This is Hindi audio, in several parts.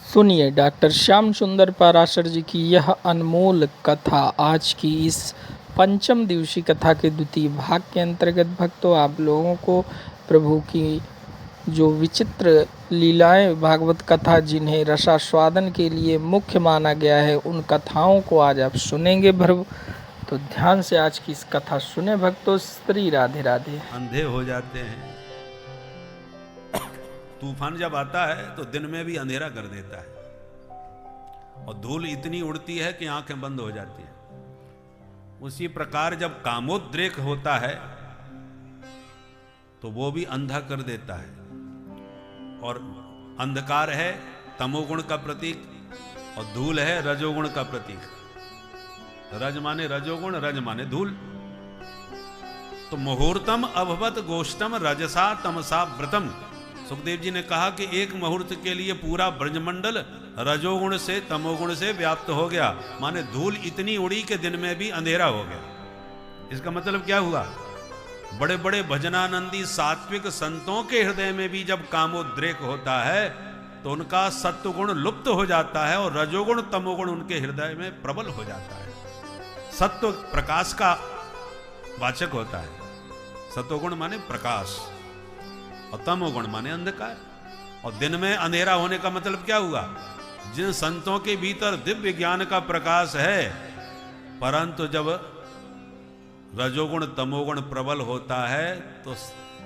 सुनिए डॉक्टर श्याम सुंदर पाराशर जी की यह अनमोल कथा। आज की इस पंचम दिवसीय कथा के द्वितीय भाग के अंतर्गत भक्तों, आप लोगों को प्रभु की जो विचित्र लीलाएं भागवत कथा, जिन्हें रसास्वादन के लिए मुख्य माना गया है, उन कथाओं को आज आप सुनेंगे प्रभु। तो ध्यान से आज की इस कथा सुने भक्तों। श्री राधे राधे। अंधे हो जाते हैं। तूफान जब आता है तो दिन में भी अंधेरा कर देता है और धूल इतनी उड़ती है कि आंखें बंद हो जाती हैं। उसी प्रकार जब कामोद्रेक होता है तो वो भी अंधा कर देता है। और अंधकार है तमोगुण का प्रतीक और धूल है रजोगुण का प्रतीक। रज माने रजोगुण, रज माने धूल। तो मुहूर्तम अभवत गोष्टम रजसा तमसा व्रतम। सुखदेव जी ने कहा कि एक मुहूर्त के लिए पूरा ब्रजमंडल रजोगुण से तमोगुण से व्याप्त हो गया, माने धूल इतनी उड़ी कि दिन में भी अंधेरा हो गया। इसका मतलब क्या हुआ? बड़े बड़े भजनानंदी सात्विक संतों के हृदय में भी जब कामोद्रेक होता है तो उनका सत्वगुण लुप्त हो जाता है और रजोगुण तमोगुण उनके हृदय में प्रबल हो जाता है। सत्व प्रकाश का वाचक होता है। सत्वगुण माने प्रकाश और तमोगुण माने अंधकार। और दिन में अंधेरा होने का मतलब क्या हुआ? जिन संतों के भीतर दिव्य ज्ञान का प्रकाश है, परंतु जब रजोगुण तमोगुण प्रबल होता है तो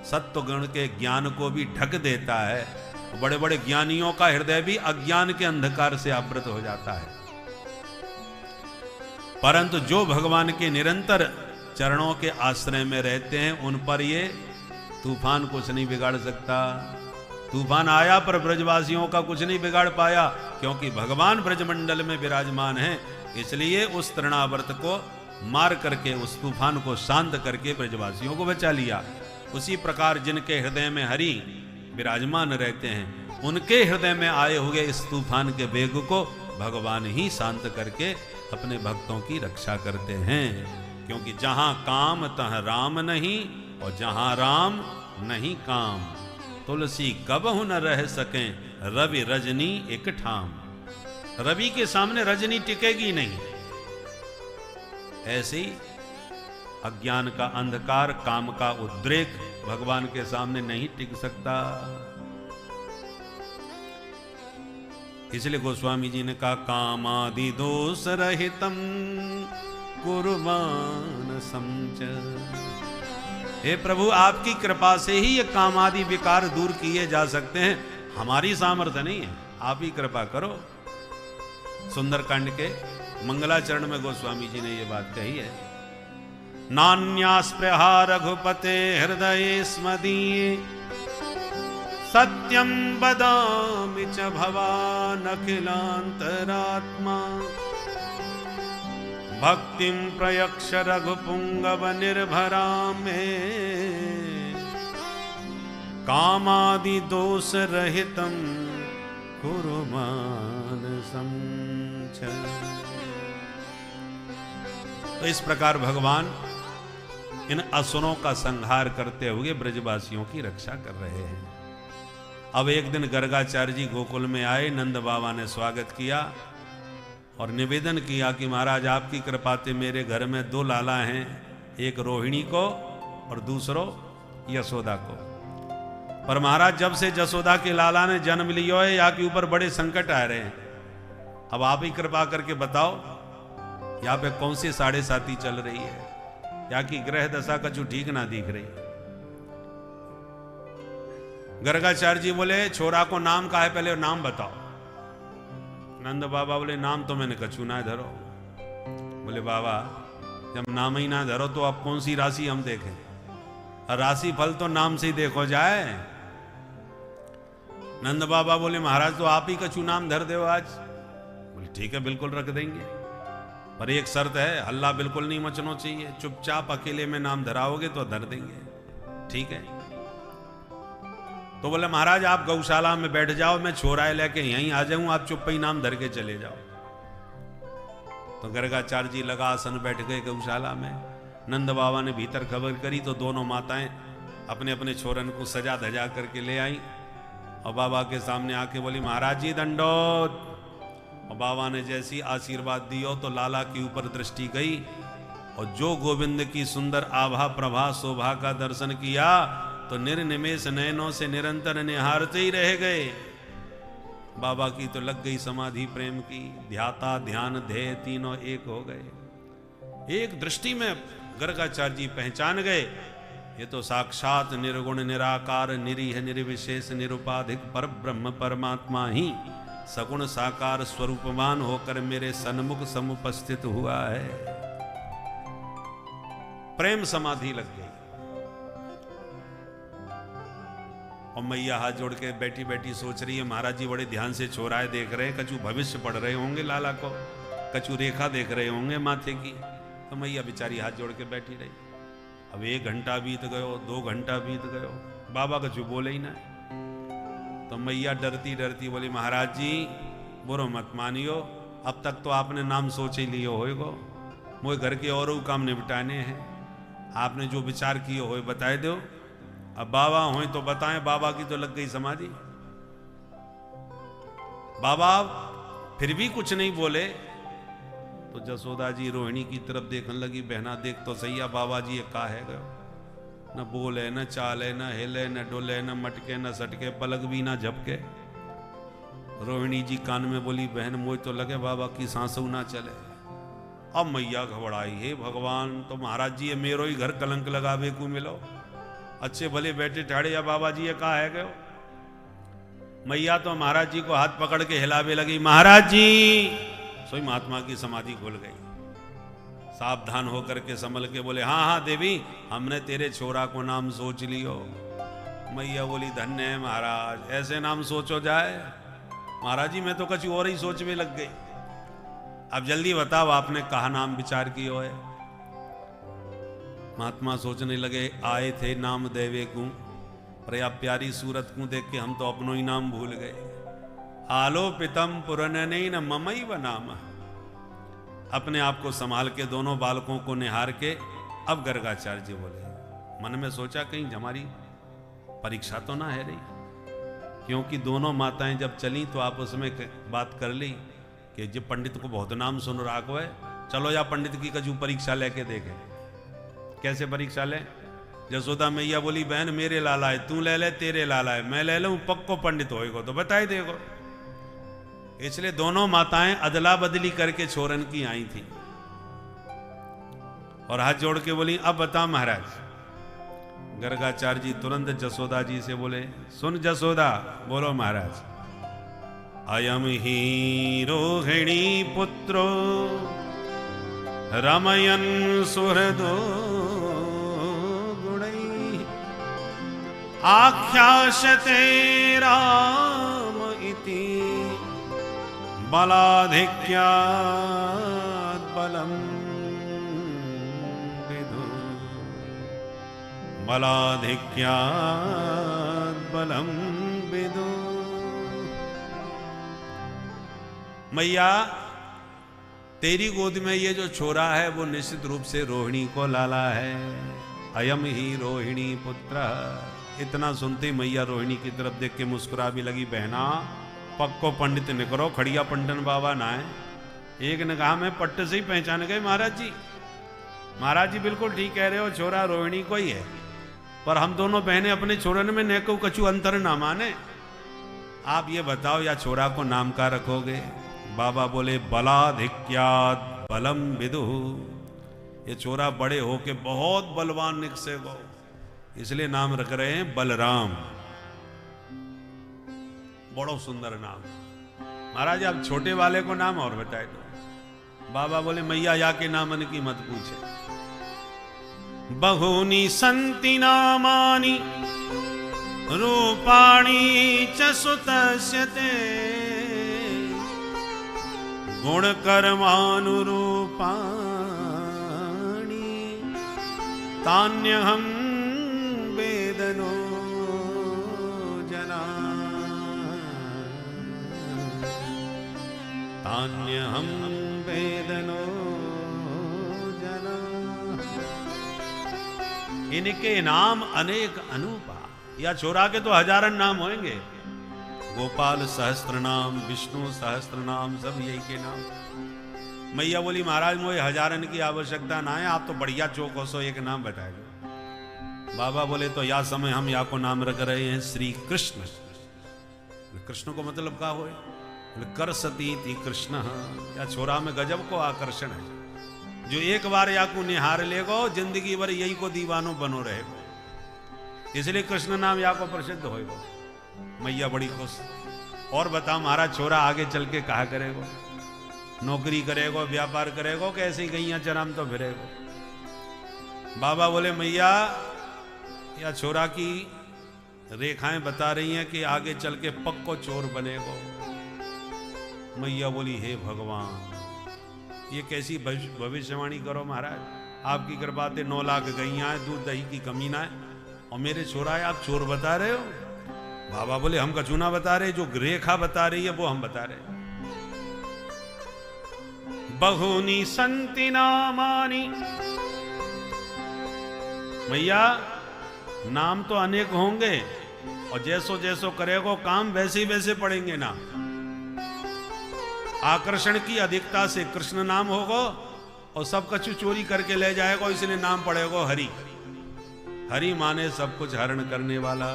सत्वगुण के ज्ञान को भी ढक देता है। बड़े बड़े ज्ञानियों का हृदय भी अज्ञान के अंधकार से आवृत हो जाता है। परंतु जो भगवान के निरंतर चरणों के आश्रय में रहते हैं, उन पर ये तूफान कुछ नहीं बिगाड़ सकता। तूफान आया पर ब्रजवासियों का कुछ नहीं बिगाड़ पाया, क्योंकि भगवान ब्रजमंडल में विराजमान है। इसलिए उस तृणावर्त को मार करके, उस तूफान को शांत करके ब्रजवासियों को बचा लिया। उसी प्रकार जिनके हृदय में हरि विराजमान रहते हैं, उनके हृदय में आए हुए इस तूफान के वेग को भगवान ही शांत करके अपने भक्तों की रक्षा करते हैं। क्योंकि जहां काम तह राम नहीं और जहां राम नहीं काम, तुलसी कबहु न रह सकें रवि रजनी एक ठाम। रवि के सामने रजनी टिकेगी नहीं। ऐसे ही अज्ञान का अंधकार, काम का उद्रेक भगवान के सामने नहीं टिक सकता। इसलिए गोस्वामी जी ने कहा, कामादि दोष रहितम कुर्बान समच। हे प्रभु, आपकी कृपा से ही ये कामादि विकार दूर किए जा सकते हैं। हमारी सामर्थ्य नहीं है, आप ही कृपा करो। सुंदरकांड के मंगलाचरण में गोस्वामी जी ने ये बात कही है। नान्यास्पृहा रघुपते हृदये स्मदीये सत्यं वदामि च भवान् अखिलान्तरात्मा भक्तिं प्रयक्ष रघुपुंगव निर्भरा मे कामादि दोष रहितं कुरु मानसं च। तो इस प्रकार भगवान इन असुरों का संहार करते हुए ब्रजवासियों की रक्षा कर रहे हैं। अब एक दिन गर्गाचार्य जी गोकुल में आए। नंद बाबा ने स्वागत किया और निवेदन किया कि महाराज, आपकी कृपा से मेरे घर में दो लाला हैं, एक रोहिणी को और दूसरो यशोदा को। पर महाराज, जब से यशोदा के लाला ने जन्म लिया है, यहाँ के ऊपर बड़े संकट आ रहे हैं। अब आप ही कृपा करके बताओ, यहाँ पे कौन सी साढ़े साती चल रही है? यहाँ की ग्रह दशा का जो ठीक ना दिख रही। गर्गाचार्य जी बोले, छोरा को नाम का है, पहले नाम बताओ। नंद बाबा बोले, नाम तो मैंने कछु ना धरो। बोले, बाबा जब नाम ही ना धरो तो अब कौन सी राशि हम देखें? राशि फल तो नाम से ही देखो जाए। नंद बाबा बोले, महाराज तो आप ही कछु नाम धर दो आज। बोले, ठीक है, बिल्कुल रख देंगे, पर एक शर्त है, हल्ला बिल्कुल नहीं मचना चाहिए। चुपचाप अकेले में नाम धराओगे तो धर देंगे, ठीक है? तो बोले, महाराज आप गौशाला में बैठ जाओ, मैं छोराए लेके यहीं आ जाऊं, आप चुप ही नाम धर के चले जाओ। तो गर्गाचार्य जी लगा आसन बैठ गए गौशाला में। नंद बाबा ने भीतर खबर करी तो दोनों माताएं अपने अपने छोरन को सजा धजा करके ले आई और बाबा के सामने आके बोली महाराज जी दंडोत। और बाबा ने जैसी आशीर्वाद दियो तो लाला के ऊपर दृष्टि गई और जो गोविंद की सुंदर आभा प्रभा शोभा का दर्शन किया तो निर्निमेष नयनों से निरंतर निहारते ही रह गए। बाबा की तो लग गई समाधि प्रेम की, ध्याता ध्यान ध्येय तीनों एक हो गए। एक दृष्टि में गर्गाचार्य जी पहचान गए ये तो साक्षात निर्गुण निराकार निरीह निर्विशेष निरुपाधिक पर ब्रह्म परमात्मा ही सगुण साकार स्वरूपवान होकर मेरे सन्मुख समुपस्थित हुआ है। प्रेम समाधि लग गई और मैया हाथ जोड़ के बैठी बैठी सोच रही है महाराज जी बड़े ध्यान से चौराहे देख रहे हैं, कछु भविष्य पढ़ रहे होंगे लाला को, कछु रेखा देख रहे होंगे माथे की। तो मैया बेचारी हाथ जोड़ के बैठी रही। अब 1 घंटा बीत गयो, 2 घंटा बीत गयो, बाबा कछु बोले ही ना। तो मैया डरती डरती बोली महाराज जी बुरो मत मानियो, अब तक तो आपने नाम सोच ही लियो होएगो, मोए घर के और काम निपटाने हैं, आपने जो विचार किए हो बताए दो। अब बाबा हो तो बताएं। बाबा की तो लग गई समाधि। बाबा फिर भी कुछ नहीं बोले तो जसोदा जी रोहिणी की तरफ देखने लगी, बहना देख तो सही है बाबा जी ये का है गयो, न बोले न चाले न हिले न डोले न मटके न सटके, पलक भी ना झपके। रोहिणी जी कान में बोली बहन मोई तो लगे बाबा की सांसों ना चले। अब मैया घबराई, हे भगवान तो महाराज जी ये मेरो ही घर कलंक लगावे को मिलो, अच्छे भले बैठे ठाड़े या बाबा जी ये कहा है गयो। मैया तो महाराज जी को हाथ पकड़ के हिलावे लगी, महाराज जी सोई महात्मा की समाधि खुल गई। सावधान होकर के संभल के बोले हाँ हाँ देवी हमने तेरे छोरा को नाम सोच लियो। मैया बोली धन्य है महाराज, ऐसे नाम सोचो जाए। महाराज जी मैं तो कुछ और ही सोच में लग गई, अब जल्दी बताओ आपने कहा नाम विचार कियो है। महात्मा सोचने लगे आए थे नाम देवे को, पर या प्यारी सूरत को देख के हम तो अपनो ही नाम भूल गए। आलोपितम पुरनने न ममई व नाम। अपने आप को संभाल के दोनों बालकों को निहार के अब गर्गाचार्य जी बोले, मन में सोचा कहीं हमारी परीक्षा तो ना है रही, क्योंकि दोनों माताएं जब चली तो आप उसमें बात कर ली कि जब पंडित को बहुत नाम सुन रहा को है, चलो या पंडित की कजू परीक्षा लेके देखे। कैसे परीक्षा ले? जसोदा मैया बोली बहन मेरे लाला है, तू ले ले, तेरे लाला है मैं ले लूं, पक्को पंडित होएगो तो बताई देगो। इसलिए दोनों माताएं अदला बदली करके छोरन की आई थी और हाथ जोड़ के बोली अब बता महाराज। गर्गाचार्य जी तुरंत जसोदा जी से बोले सुन जसोदा, बोलो महाराज। अयम ही रोहिणी पुत्रो रमयन सुहृदो गुणै आख्यास्यते राम इति बलाधिक्यात् बलम विदु बलाधिक्यात् बलम विदु। मैया तेरी गोद में ये जो छोरा है वो निश्चित रूप से रोहिणी को लाला है। अयम ही रोहिणी पुत्र। इतना सुनते मैया रोहिणी की तरफ देख के मुस्कुरा भी लगी, बहना पक्को पंडित निकरो, खड़िया पंडन बाबा ना है। एक ने कहा मैं पट्ट से ही पहचान गए महाराज जी। महाराज जी बिल्कुल ठीक कह रहे हो, छोरा रोहिणी को ही है, पर हम दोनों बहनें अपने छोरन में न को कछु अंतर ना माने। आप ये बताओ या छोरा को नाम का रखोगे? बाबा बोले बलाधिक्यात् बलम विदु। ये छोरा बड़े होके बहुत बलवान निकसेगो, इसलिए नाम रख रहे हैं बलराम। बड़ो सुंदर नाम। महाराज आप छोटे वाले को नाम और बताए दो। बाबा बोले मैया या के नामन की मत पूछे। बहुनी संति नामानि रूपाणी च सुतस्य ते गुण कर्मानुरूपाणि तान्यहं वेदनो जना तान्यहं वेदनो जना। इनके नाम अनेक अनूपा। या छोरा के तो हजारन नाम होंगे, गोपाल सहस्त्र नाम, विष्णु सहस्त्र नाम, सब यही के नाम। मैया बोली महाराज मुझे हजारन की आवश्यकता ना है, आप तो बढ़िया चौको सो एक नाम बताएगा। बाबा बोले तो या समय हम या को नाम रख रहे हैं श्री कृष्ण। कृष्ण को मतलब क्या हो? कर सती थी कृष्ण, या छोरा में गजब को आकर्षण है। जो एक बार या को निहार लेगो जिंदगी भर यही को दीवानो बनो रहेगो, इसलिए कृष्ण नाम या को प्रसिद्ध होएगो। मैया बड़ी खुश। और बता महाराज छोरा आगे चल के कहा करेगो? नौकरी करेगो, व्यापार करेगो, कैसे गैया चराम तो फिरेगो? बाबा बोले मैया या छोरा की रेखाएं बता रही हैं कि आगे चल के पक्को चोर बनेगो। मैया बोली हे भगवान, ये कैसी भविष्यवाणी करो महाराज, आपकी कृपा से 9 लाख गैया है, दूध दही की कमी ना है, और मेरे छोरा है आप चोर बता रहे हो? बाबा बोले हम कछु ना बता रहे, जो रेखा बता रही है वो हम बता रहे। बहुनी संति नामानी, मैया नाम तो अनेक होंगे और जैसो जैसो करेगो काम वैसे ही वैसे पढ़ेंगे ना। आकर्षण की अधिकता से कृष्ण नाम होगो और सब कछु चोरी करके ले जाएगो, इसलिए नाम पड़ेगो हरि। हरि माने सब कुछ हरण करने वाला।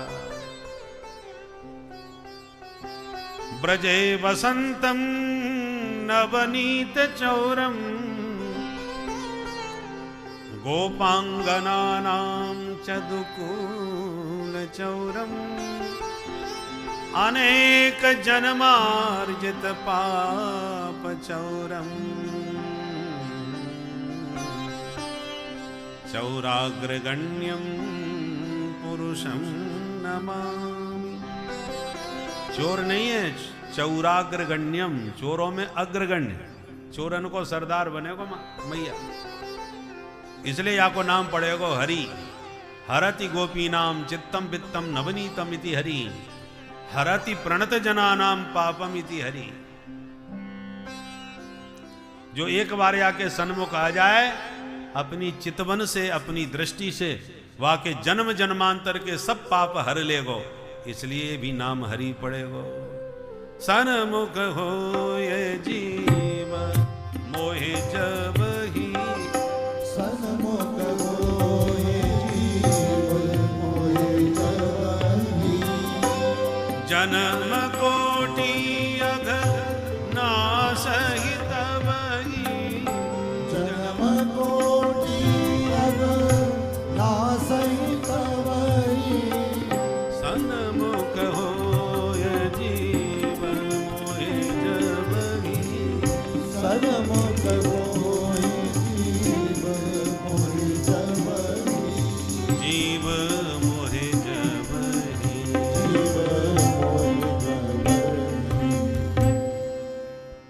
ब्रजे वसंतम नवनीत चौरम, गोपांगनानां चदुकूल चौरम, अनेक जन्मार्जित पाप चौरम, चौराग्रगण्यम पुरुषम नमामि। चोर नहीं है, चौराग्रगण्यम, चोरों में अग्रगण्य, चोरन को सरदार बनेगो मैया, इसलिए या को नाम पड़ेगो हरि। हरति गोपी नाम चित्तम वित्तम नवनीतम इति हरि, हरति प्रणत जना नाम पापम इति हरि। जो एक बार या के सन्मुख आ जाए, अपनी चितवन से अपनी दृष्टि से वाके जन्म जन्मांतर के सब पाप हर लेगो, इसलिए भी नाम हरि पड़ेगो। सन्मुख हो ये जीव मोहे जब ही, सन्मुख हो ये जीव मोहे जब ही, जन्म कोटि अघ नासहि तब ही, जन्म कोटि अघ नासहि तब ही, सन्मुख हो ये जीव मोहे जब ही, सन्मुख हो ये जीव मोहे जब ही, जीव मोहे जब ही, जीव मोहे जब ही।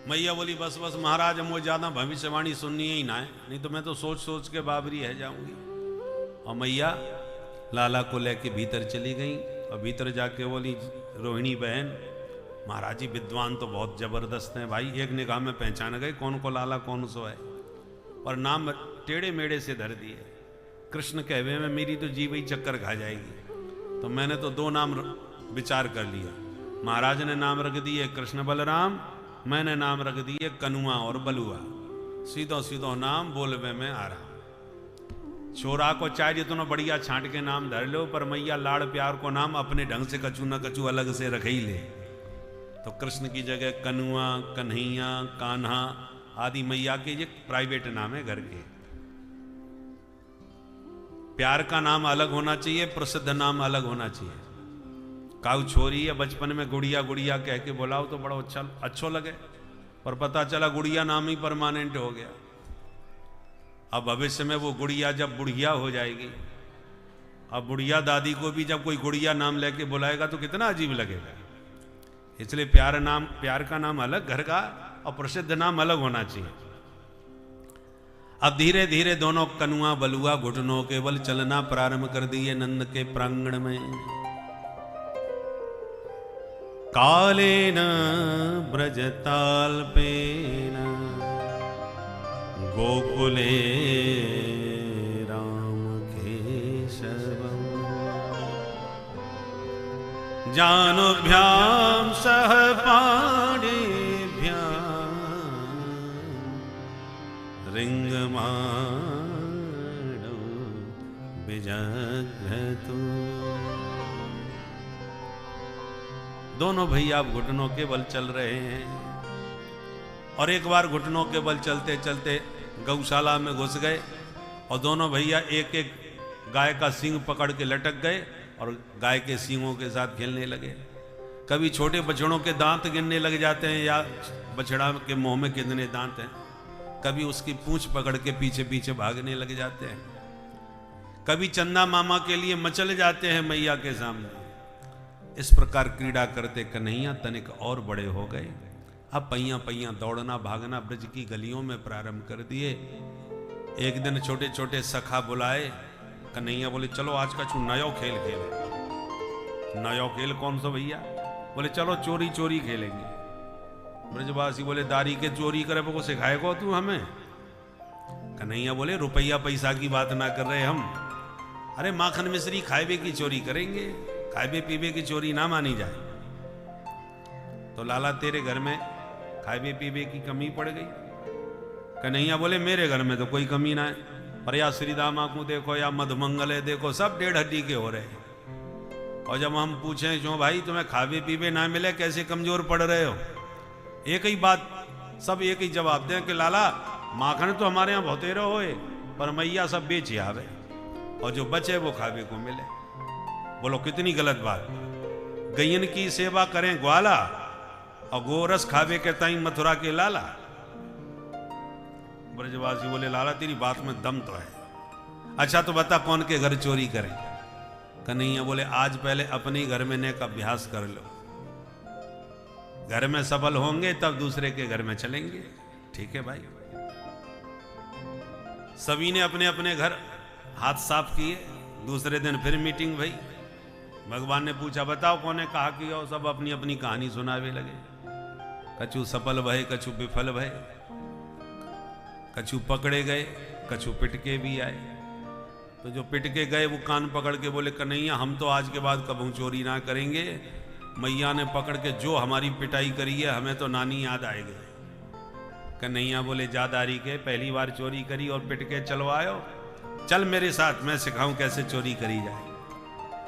मैया बोली बस बस महाराज मुझे ज्यादा भविष्यवाणी सुननी ही ना है, नहीं तो मैं तो सोच सोच के बाबरी है जाऊंगी। और मैया लाला को लेके भीतर चली गई और भीतर जाके बोली रोहिणी बहन, महाराज जी विद्वान तो बहुत जबरदस्त हैं भाई, एक निगाह में पहचान गए कौन को लाला कौन सो है, और नाम टेढ़े मेढ़े से धर दिए। कृष्ण कहवे में मेरी तो जीव ही चक्कर खा जाएगी, तो मैंने तो 2 नाम विचार कर लिया। महाराज ने नाम रख दिए कृष्ण बलराम, मैंने नाम रख दिए कनुआ और बलुआ। सीधो सीधो नाम बोलवे में आ रहा। छोरा को चाहे जितना बढ़िया छांट के नाम धर लो, पर मैया लाड़ प्यार को नाम अपने ढंग से कछु न कछु अलग से रख ही ले। तो कृष्ण की जगह कनुआ, कन्हैया, कान्हा आदि मैया के ये प्राइवेट नाम है घर के। प्यार का नाम अलग होना चाहिए, प्रसिद्ध नाम अलग होना चाहिए। काऊ छोरी या बचपन में गुड़िया गुड़िया कह के बुलाओ तो बड़ा अच्छो लगे, पर पता चला गुड़िया नाम ही परमानेंट हो गया। अब भविष्य में वो गुड़िया जब बुढ़िया हो जाएगी, अब बुढ़िया दादी को भी जब कोई गुड़िया नाम लेके बुलाएगा तो कितना अजीब लगेगा। इसलिए प्यार का नाम अलग घर का और प्रसिद्ध नाम अलग होना चाहिए। अब धीरे धीरे दोनों कनुआ बलुआ घुटनों के बल चलना प्रारंभ कर दिए नंद के प्रांगण में। कालेन ब्रजताल्पेन गोकुले राम केशवम् जानुभ्याम सह पाणिभ्याम रिंगमाणो विजग्रतु। दोनों भैया अब घुटनों के बल चल रहे हैं और एक बार घुटनों के बल चलते चलते गौशाला में घुस गए और दोनों भैया एक एक गाय का सींग पकड़ के लटक गए और गाय के सींगों के साथ खेलने लगे। कभी छोटे बछड़ों के दांत गिनने लग जाते हैं या बछड़ा के मुंह में कितने दांत हैं, कभी उसकी पूंछ पकड़ के पीछे पीछे भागने लग जाते हैं, कभी चंदा मामा के लिए मचल जाते हैं मैया के सामने। इस प्रकार क्रीड़ा करते कन्हैया तनिक और बड़े हो गए। अब पैया पैया दौड़ना भागना ब्रज की गलियों में प्रारंभ कर दिए। एक दिन छोटे छोटे सखा बुलाए, कन्हैया बोले चलो आज का नयो खेल खेले। नयो खेल कौन सा भैया? बोले चलो चोरी चोरी खेलेंगे। ब्रजवासी बोले दारी के चोरी करे को सिखाएगा तू हमें? कन्हैया बोले रुपया पैसा की बात ना कर रहे हम, अरे माखन मिश्री खाएबे की चोरी करेंगे, खाएबे पीबे की चोरी ना मानी जाए। तो लाला तेरे घर में खाएबे पीबे की कमी पड़ गई? कन्हैया बोले मेरे घर में तो कोई कमी ना है, पर या श्रीदामा को देखो या मधुमंगल है देखो, सब 1.5 हड्डी के हो रहे हैं। और जब हम पूछें जो भाई तुम्हें खावे पीबे ना मिले कैसे कमजोर पड़ रहे हो, एक ही बात सब एक ही जवाब दें कि लाला माखन तो हमारे यहाँ बहुतेरे होए पर मैया सब बेच आवे और जो बचे वो खावे को मिले। बोलो कितनी गलत बात। गैयन की सेवा करें ग्वाला और गोरस खावे के ताई मथुरा के लाला। ब्रजवासी बोले लाला तेरी बात में दम तो है, अच्छा तो बता कौन के घर चोरी करें? कन्हैया बोले आज पहले अपने घर में ने का अभ्यास कर लो, घर में सफल होंगे तब दूसरे के घर में चलेंगे। ठीक है भाई। सभी ने अपने अपने घर हाथ साफ किए। दूसरे दिन फिर मीटिंग भई। भगवान ने पूछा बताओ कौन ने कहा कि और सब अपनी अपनी कहानी सुनावे लगे। कछु सफल भय कछु विफल भय, कछु पकड़े गए कछु पिटके भी आए। तो जो पिटके गए वो कान पकड़ के बोले कन्हैया हम तो आज के बाद कभी चोरी ना करेंगे, मैया ने पकड़ के जो हमारी पिटाई करी है हमें तो नानी याद आएगी। कन्हैया बोले जादारी के पहली बार चोरी करी और पिटके चलवायो, चल मेरे साथ मैं सिखाऊं कैसे चोरी करी जाए।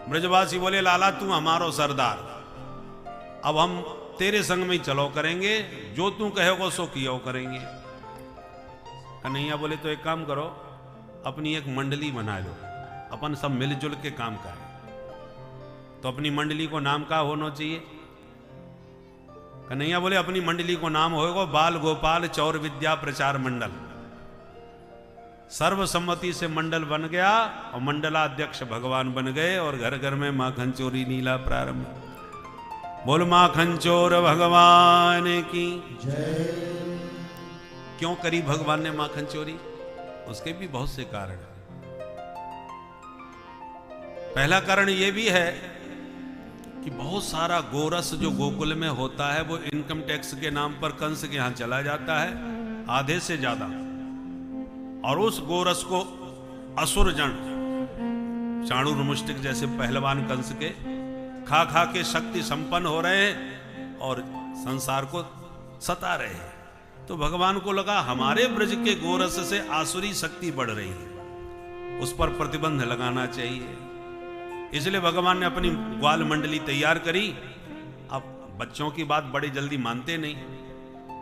ब्रजवासी बोले लाला तू हमारो सरदार, अब हम तेरे संग में ही चलो करेंगे, जो तू कहेगा सो कियो करेंगे। कन्हैया बोले तो एक काम करो अपनी एक मंडली बना लो, अपन सब मिलजुल के काम करें। तो अपनी मंडली को नाम क्या होना चाहिए? कन्हैया बोले अपनी मंडली को नाम होगा बाल गोपाल चौर विद्या प्रचार मंडल। सर्वसम्मति से मंडल बन गया और मंडलाध्यक्ष भगवान बन गए और घर घर में माखन चोरी लीला प्रारंभ। बोल माखन चोर भगवान की जय। क्यों करी भगवान ने माखन चोरी? उसके भी बहुत से कारण हैं। पहला कारण यह भी है कि बहुत सारा गोरस जो गोकुल में होता है वो इनकम टैक्स के नाम पर कंस के यहां चला जाता है आधे से ज्यादा, और उस गोरस को असुर जन चाणूर मुष्टिक जैसे पहलवान कंस के खा खा के शक्ति संपन्न हो रहे हैं और संसार को सता रहे हैं। तो भगवान को लगा हमारे ब्रज के गोरस से आसुरी शक्ति बढ़ रही है, उस पर प्रतिबंध लगाना चाहिए। इसलिए भगवान ने अपनी ग्वाल मंडली तैयार करी। अब बच्चों की बात बड़ी जल्दी मानते नहीं,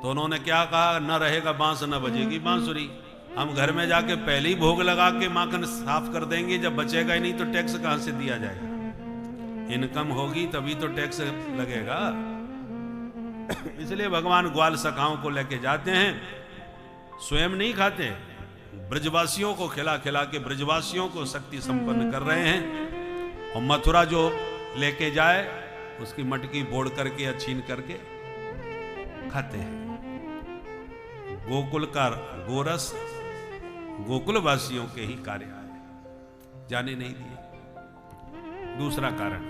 तो उन्होंने क्या कहा, न रहेगा बांस न बजेगी बांसुरी। हम घर में जाके पहले ही भोग लगा के माखन साफ कर देंगे, जब बचेगा ही नहीं तो टैक्स कहां से दिया जाएगा? इनकम होगी तभी तो टैक्स लगेगा। इसलिए भगवान ग्वाल सखाओं को लेके जाते हैं, स्वयं नहीं खाते, ब्रजवासियों को खिला खिला के ब्रजवासियों को शक्ति संपन्न कर रहे हैं। और मथुरा जो लेके जाए उसकी मटकी बोड़ करके या छीन करके खाते हैं। गोकुल का गोरस गोकुल वासियों के ही कार्य आए, जाने नहीं दिए। दूसरा कारण,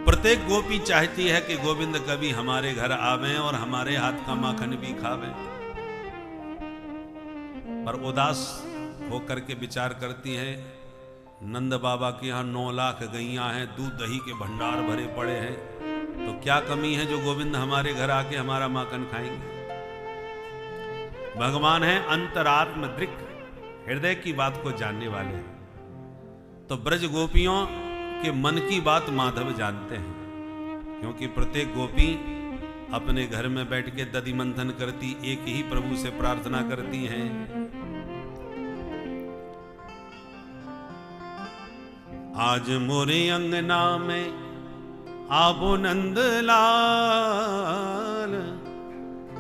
प्रत्येक गोपी चाहती है कि गोविंद कभी हमारे घर आवे और हमारे हाथ का माखन भी खावे, पर उदास होकर के विचार करती है नंद बाबा के यहाँ 9 लाख गैया हैं, दूध दही के भंडार भरे पड़े हैं, तो क्या कमी है जो गोविंद हमारे घर आके हमारा माखन खाएंगे। भगवान है अंतरात्म दृक, हृदय की बात को जानने वाले हैं। तो ब्रज गोपियों के मन की बात माधव जानते हैं, क्योंकि प्रत्येक गोपी अपने घर में बैठ के दधि मंथन करती, एक ही प्रभु से प्रार्थना करती हैं। आज मोरे अंगना में आबो नंद लाल,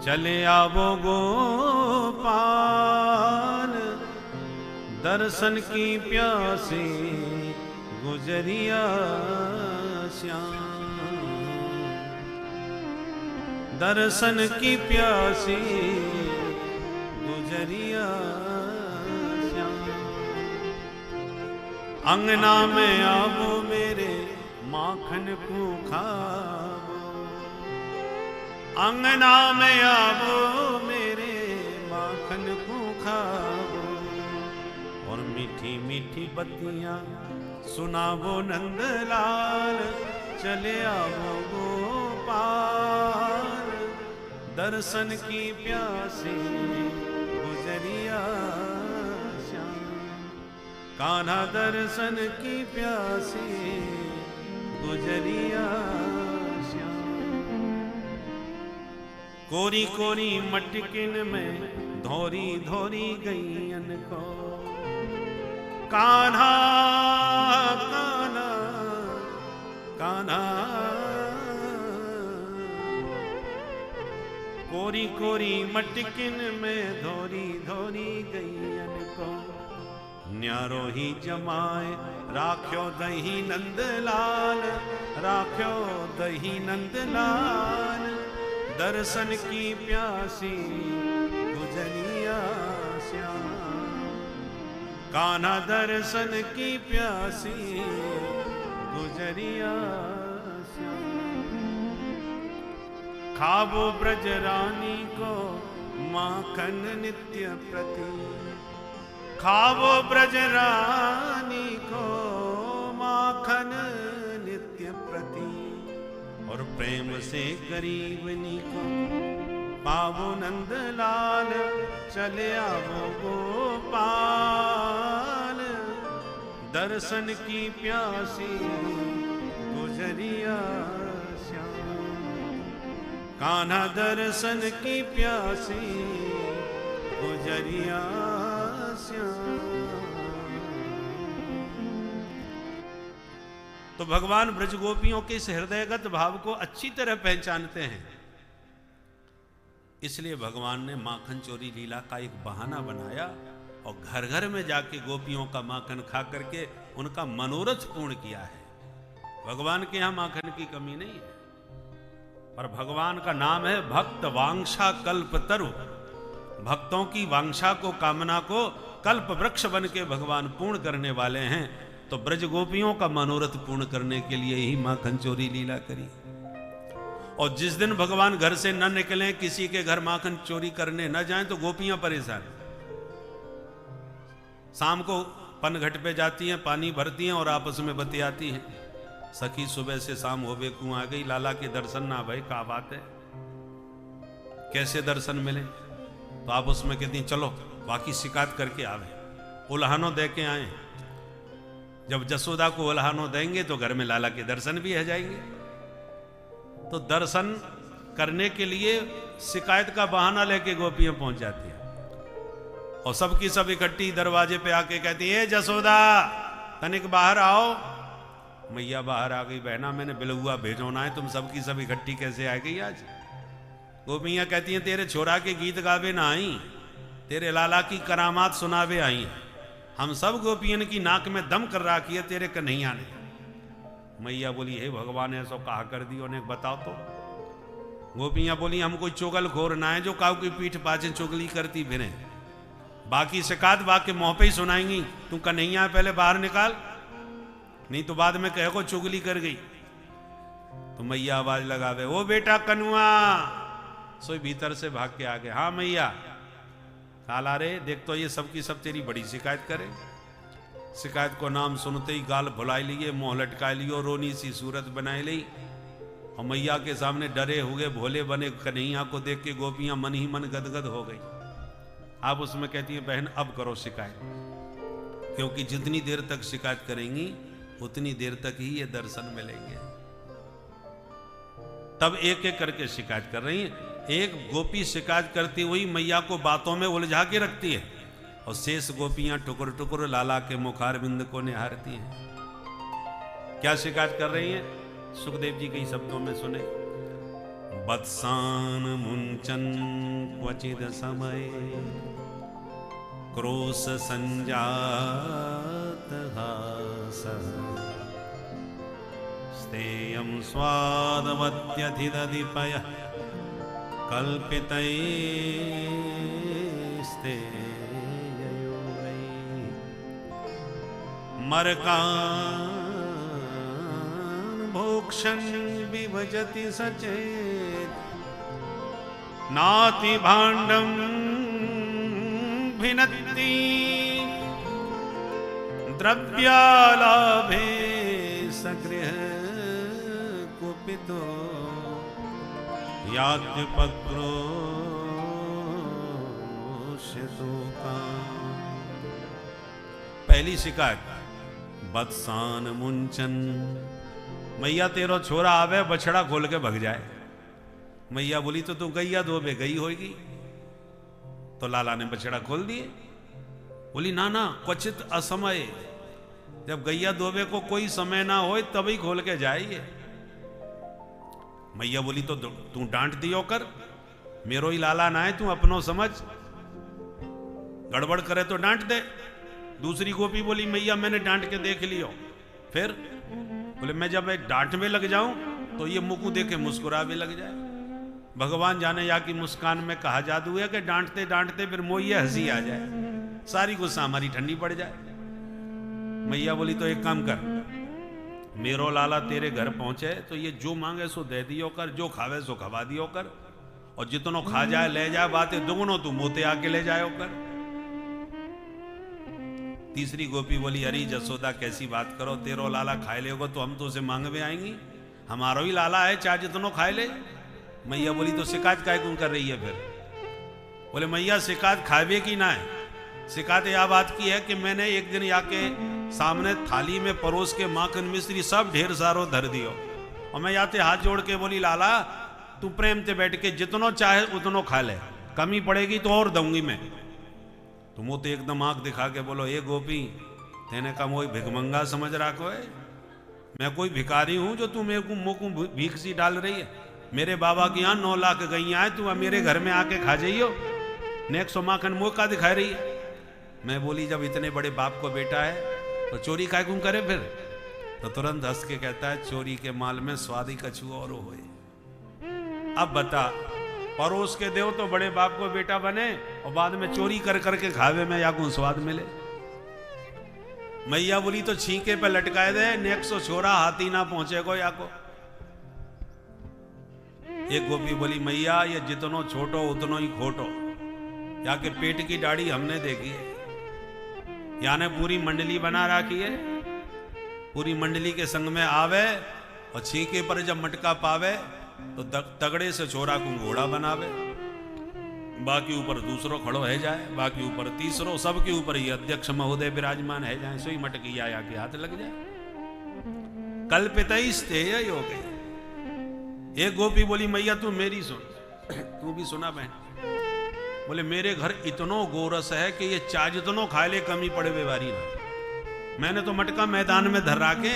चले आबो गोपाल, दर्शन की प्यासी गुजरिया श्याम, दर्शन की प्यासी गुजरिया श्याम। अंगना में आबो मेरे माखन को खाबो, अंगना में आबो मेरे माखन को खाबो, और मीठी मीठी बत्तियां सुनाबो नंदलाल, चले आवो गोपाल, दर्शन की प्यासी गुजरिया श्याम। कान्हा दर्शन की प्यासी गुजरिया श्याम। कोरी कोरी मटकिन में धोरी धोरी गईयन को, कान्हा कान्हा कान्हा, कोरी कोरी मटकिन में धोरी धोरी गईयन को, न्यारो ही जमाए राख्यो दही नंदलाल, राख्यो दही नंदलाल, दर्शन की प्यासी गुजरिया श्याम। कान्हा दर्शन की प्यासी गुजरिया श्याम। खाबो ब्रज रानी को माखन नित्य प्रति, खावो ब्रज रानी को माखन नित्य प्रति, और प्रेम से गरीबनी को पावो नंदलाल, चले आवो गोपाल, दर्शन की प्यासी गुजरिया श्याम। कान्हा दर्शन की प्यासी गुजरिया श्याम। तो भगवान ब्रजगोपियों के इस हृदयगत भाव को अच्छी तरह पहचानते हैं, इसलिए भगवान ने माखन चोरी लीला का एक बहाना बनाया और घर घर में जाके गोपियों का माखन खा करके उनका मनोरथ पूर्ण किया है। भगवान के यहां माखन की कमी नहीं है, पर भगवान का नाम है भक्त वांछा कल्प तरु। भक्तों की वांछा को, कामना को कल्प वृक्ष बन के भगवान पूर्ण करने वाले हैं। तो ब्रज गोपियों का मनोरथ पूर्ण करने के लिए ही माखन चोरी लीला करी। और जिस दिन भगवान घर से न निकले, किसी के घर माखन चोरी करने न जाएं, तो गोपियां परेशान। शाम को पनघट पे जाती हैं, पानी भरती हैं और आपस में बतियाती हैं, सखी सुबह से शाम होवे को आ गई, लाला के दर्शन ना भाई, क्या बात है, कैसे दर्शन मिले? तो आप उसमें कहती हैं चलो बाकी शिकायत करके आवे, उल्हानो दे के आए। जब जसोदा को उल्हानो देंगे तो घर में लाला के दर्शन भी हो जाएंगे। तो दर्शन करने के लिए शिकायत का बहाना लेके गोपियां पहुंच जाती है, और सबकी सब इकट्ठी दरवाजे पे आके कहती है जसोदा तनिक बाहर आओ। मैया बाहर आ गई, बहना मैंने बिलुआ भेजोना है, तुम सबकी सब इकट्ठी कैसे आ गई आज? गोपियां कहती हैं तेरे छोरा के गीत गावे ना आई, तेरे लाला की करामात सुनावे आई। हम सब गोपियन की नाक में दम कर रखी है तेरे कन्हैया ने। मैया बोली हे भगवान ऐसा कहा कर दियो ने, बताओ तो। गोपियां बोली हम कोई चुगल खोर ना है जो काऊ की पीठ पाछे चुगली करती फिरे। बाकी शिकायत बाकी मुंह पे ही सुनाएंगी, तू कन्हैया पहले बाहर निकाल, नहीं तो बाद में कहे को चुगली कर गई। तो मैया आवाज लगावे ओ बेटा कनुआ, सोई भीतर से भाग के आ गए। हाँ मैया, काला रे देख तो ये सबकी सब तेरी बड़ी शिकायत करे। शिकायत को नाम सुनते ही गाल भुलाई लिए, मुंह लटका लियो, रोनी सी सूरत बनाई ली और मैया के सामने डरे हुए भोले बने कन्हैया को देख के गोपियां मन ही मन गदगद हो गई। आप उसमें कहती हैं बहन अब करो शिकायत, क्योंकि जितनी देर तक शिकायत करेंगी उतनी देर तक ही ये दर्शन मिलेंगे। तब एक एक करके शिकायत कर रही है। एक गोपी शिकायत करती हुई मैया को बातों में उलझा के रखती है और शेष गोपियां टुकुर टुकुर लाला के मुखारविंद को निहारती हैं। क्या शिकायत कर रही हैं? सुखदेव जी के शब्दों में सुने। वत्सान मुंचन क्वचिद समय क्रोश संजात हास स्तेयं स्वादवत्यधिदधिपय कल्पितैस्ते मरकान् भोक्षन् विभजति सचेत नाति भाण्डं भिनत्ति द्रव्यालाभे सगृह कुपितो यात्युपक्रोश्यतो काम्। पहली शिकायत बत्सान मुंचन, मैया तेरो छोरा आवे बछड़ा खोल के भग जाए। मैया बोली तो तू गैया धोबे गई होगी। तो लाला ने बछड़ा खोल दिए। बोली ना ना क्वचित असमय, जब गैया धोबे को कोई समय ना हो तभी खोल के जाइए। मैया बोली तो तू डांट दियो कर, मेरो ही लाला ना है, तू अपनो समझ, गड़बड़ करे तो डांट दे। दूसरी गोपी बोली मैया मैंने डांट के देख लियो। फिर बोले मैं जब एक डांट में लग जाऊं तो ये मुकु देखे मुस्कुरा भी लग जाए। भगवान जाने या की मुस्कान में कहा जादू है कि डांटते डांटते फिर मोहिए हंसी आ जाए, सारी गुस्सा हमारी ठंडी पड़ जाए। मैया बोली तो एक काम कर, मेरो लाला तेरे घर पहुंचे तो ये जो मांगे सो दे दियो कर, जो खावे सो खवा दियो कर, और जितनो खा जाए ले जाए, बातें दुगुनो तू मोते आके ले जायो कर। तीसरी गोपी बोली अरे जसोदा कैसी बात करो, तेरो लाला खाए लेगो तो हम तो उसे मांगवे आएंगी, हमारो ही लाला है, चाहे जितनो खाए ले। मैया बोली तो शिकायत काय क्यों कर रही है? फिर बोले मैया शिकायत खावे की ना है, शिकायत यह बात की है कि मैंने एक दिन आके सामने थाली में परोस के माखन मिश्री सब ढेर सारो धर दियो, और मैं याते हाथ जोड़ के बोली लाला तू प्रेम से बैठ के जितनो चाहे उतनो खा ले, कमी पड़ेगी तो और दूंगी मैं। तुम वो तो एकदम आंख दिखा के बोलो ए गोपी तेने का मोई भिखमंगा समझ रखो है, मैं कोई भिखारी हूं जो तू मेरे को मुंह भीख सी डाल रही है? मेरे बाबा की यहाँ 9 लाख गैया है, तू मेरे घर में आके खा जाइयो, नेक सो माखन मुंह का दिखा रही है। मैं बोली जब इतने बड़े बाप को बेटा है तो चोरी काय क्यों करे? फिर तो तुरंत हंस के कहता है चोरी के माल में स्वादी कछु और होए। अब बता, परोस के देव तो बड़े बाप को बेटा बने और बाद में चोरी कर करके खावे में या को स्वाद मिले। मैया बोली तो छींके पे लटकाए दे, नेक सो छोरा हाथी ना पहुंचे को या को। एक गोपी बोली मैया ये जितनो छोटो उतनो ही खोटो, या के पेट की दाढ़ी हमने देखी है, याने पूरी मंडली बना रखी है, पूरी मंडली के संग में आवे और छींके पर जब मटका पावे तो तगड़े से छोरा को घोड़ा बनावे, बाकी ऊपर दूसरो खड़ो है जाए, बाकी ऊपर तीसरो, सबके ऊपर ही अध्यक्ष महोदय विराजमान है जाए, सोई मटकी आया के हाथ लग जाए। कल्पित स्तेय हो गई। एक गोपी बोली मैया तू मेरी सुन, तू भी सुना बहन। बोले मेरे घर इतनो गोरस है कि ये चाय जितनो खाए ले कमी पड़े बेवारी ना। मैंने तो मटका मैदान में धर के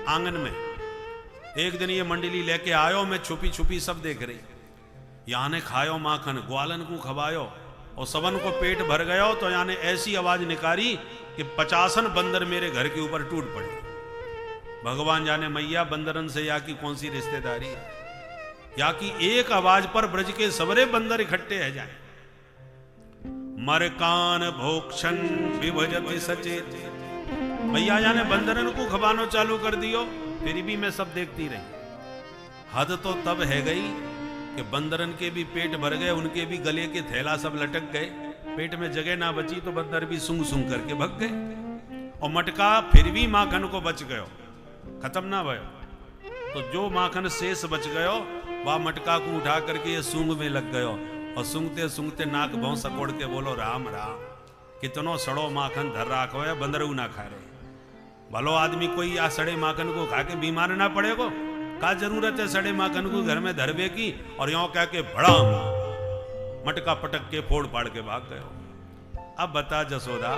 आंगन में, एक दिन ये मंडली लेके आयो, मैं छुपी छुपी सब देख रही, यहाँ ने खायो माखन, ग्वालन को खवायो और सबन को पेट भर गयो, तो यहाँ ने ऐसी आवाज निकाली कि 50 बंदर मेरे घर के ऊपर टूट पड़े। भगवान जाने मैया बंदरन से या की कौन सी रिश्तेदारी है, या की एक आवाज पर ब्रज के सबरे बंदर इकट्ठे है जाए। मरकान भोक्षण विभजति सचेत, मैया जाने बंदरन को खवानो चालू कर दियो, फिर भी मैं सब देखती रही। हद तो तब है गई कि बंदरन के भी पेट भर गए, उनके भी गले के थैला सब लटक गए, पेट में जगह ना बची तो बंदर भी सूंघ सूंघ करके भग गए। और मटका फिर भी माखन को बच गयो, खत्म ना भयो। तो जो माखन शेष बच गयो वह मटका को उठा करके ये सूंघ में लग गयो, और सूंघते सूंघते नाक भौं सकोड़ के बोलो राम राम, कितनो सड़ो माखन धर राखो है, बंदरू ना खा रहे। भलो आदमी कोई आ सड़े माखन को खा के बीमार ना पड़ेगो, का जरूरत है सड़े माखन को घर में धरबे की। और यों कह के भड़ाम मटका पटक के फोड़ पाड़ के भाग गयो। अब बता जसोदा,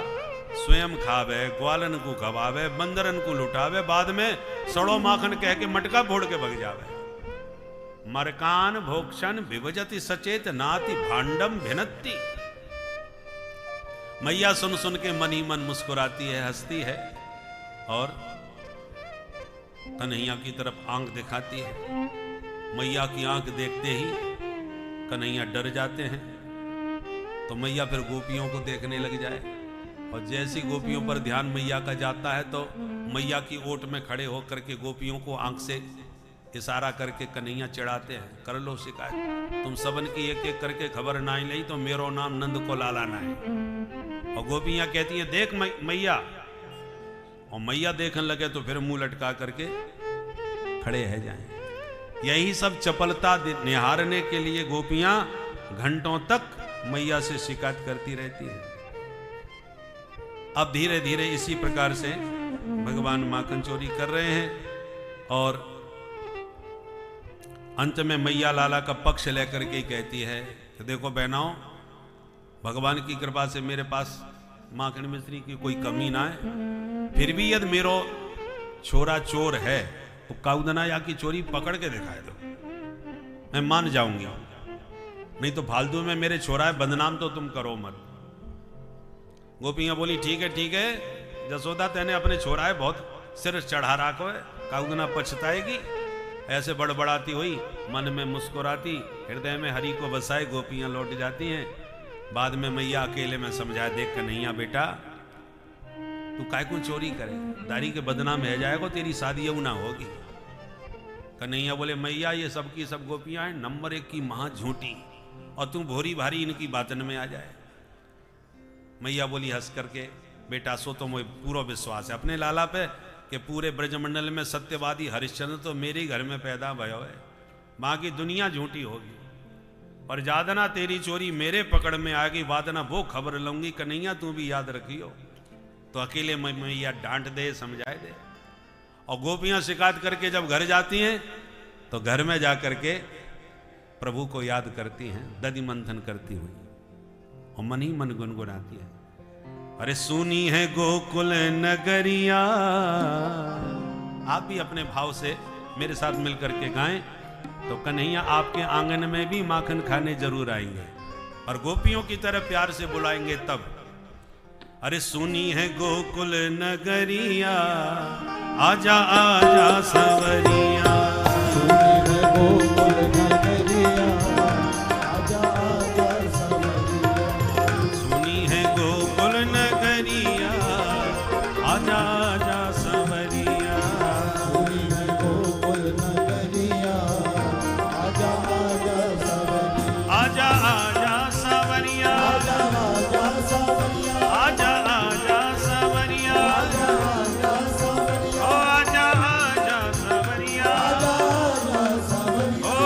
स्वयं खावे, ग्वालन को खवावे, बंदरन को लुटावे, बाद में सड़ो माखन कह के मटका फोड़ के भग जावे। मरकान भोक्षण विभजति सचेत नाति भांडम भिनत्ति। मैया सुन सुन के मन ही मन मुस्कुराती है, हंसती है, और कन्हैया की तरफ आंख दिखाती है। मैया की आंख देखते ही कन्हैया डर जाते हैं, तो मैया फिर गोपियों को देखने लग जाए, और जैसी गोपियों पर ध्यान मैया का जाता है तो मैया की ओट में खड़े होकर के गोपियों को आंख से इशारा करके कन्हैया चिढ़ाते हैं, कर लो शिकायत, तुम सबन की एक एक करके खबर ना ली तो मेरो नाम नंद को लाला ना है। और गोपियां कहती हैं देख मैया, और मैया देखने लगे तो फिर मुंह लटका करके खड़े है जाएं। यही सब चपलता निहारने के लिए गोपियां घंटों तक मैया से शिकायत करती रहती है। अब धीरे धीरे इसी प्रकार से भगवान माखन चोरी कर रहे हैं, और अंत में मैया लाला का पक्ष लेकर के कहती है कि देखो बहनाओं, भगवान की कृपा से मेरे पास माखन मिश्री की कोई कमी ना है, फिर भी यदि मेरो छोरा चोर है तो काउदना या की चोरी पकड़ के दिखाए दो, मैं मान जाऊंगी, नहीं तो फालतू में मेरे छोरा है बदनाम तो तुम करो मत। गोपियां बोली ठीक है जसोदा, तेने अपने छोरा है बहुत सिर चढ़ा रखो है, काउदना पछताएगी। ऐसे बड़बड़ाती हुई मन में मुस्कुराती, हृदय में हरि को बसाए गोपियां लौट जाती हैं। बाद में मैया अकेले में समझाए, देख कन्हैया बेटा, तू काय को चोरी करे, दारी के बदनाम है जाएगा, तेरी शादी यू ना होगी। कन्हैया बोले मैया ये सब की सब गोपियां हैं नंबर 1 की महा झूठी, और तू भोरी भारी इनकी बातन में आ जाए। मैया बोली हंस करके, बेटा सो तो मुझे पूरा विश्वास है अपने लाला पे कि पूरे ब्रजमंडल में सत्यवादी हरिश्चंद्र तो मेरे घर में पैदा भयो है, बाकी दुनिया झूठी होगी, और जादना तेरी चोरी मेरे पकड़ में आएगी, वादना वो खबर लूंगी, कन्हैया तू भी याद रखियो। तो अकेले मैया डांट दे, समझाए दे। और गोपियां शिकायत करके जब घर जाती हैं तो घर में जाकर के प्रभु को याद करती हैं, दधि मंथन करती हुई, और मन ही मन गुनगुनाती है, अरे सुनी है गोकुल नगरिया। आप भी अपने भाव से मेरे साथ मिलकर के गाएं, तो कन्हैया आपके आंगन में भी माखन खाने जरूर आएंगे, और गोपियों की तरह प्यार से बुलाएंगे तब। अरे सुनी है गोकुल नगरिया, आजा आजा सवरिया, सुनी है गोकुल नगरिया, आजा आजा सवरिया, सुनी है गोकुल नगरिया, आजा आजा सवरिया, सुनी है गोकुल नगरिया, आजा आजा सवरिया, आजा आजा सवरिया, आजा आजा सवरिया, आजा आजा सवरिया, आजा आजा सवरिया, ओ आजा आजा सवरिया, आजा आजा सवरिया, ओ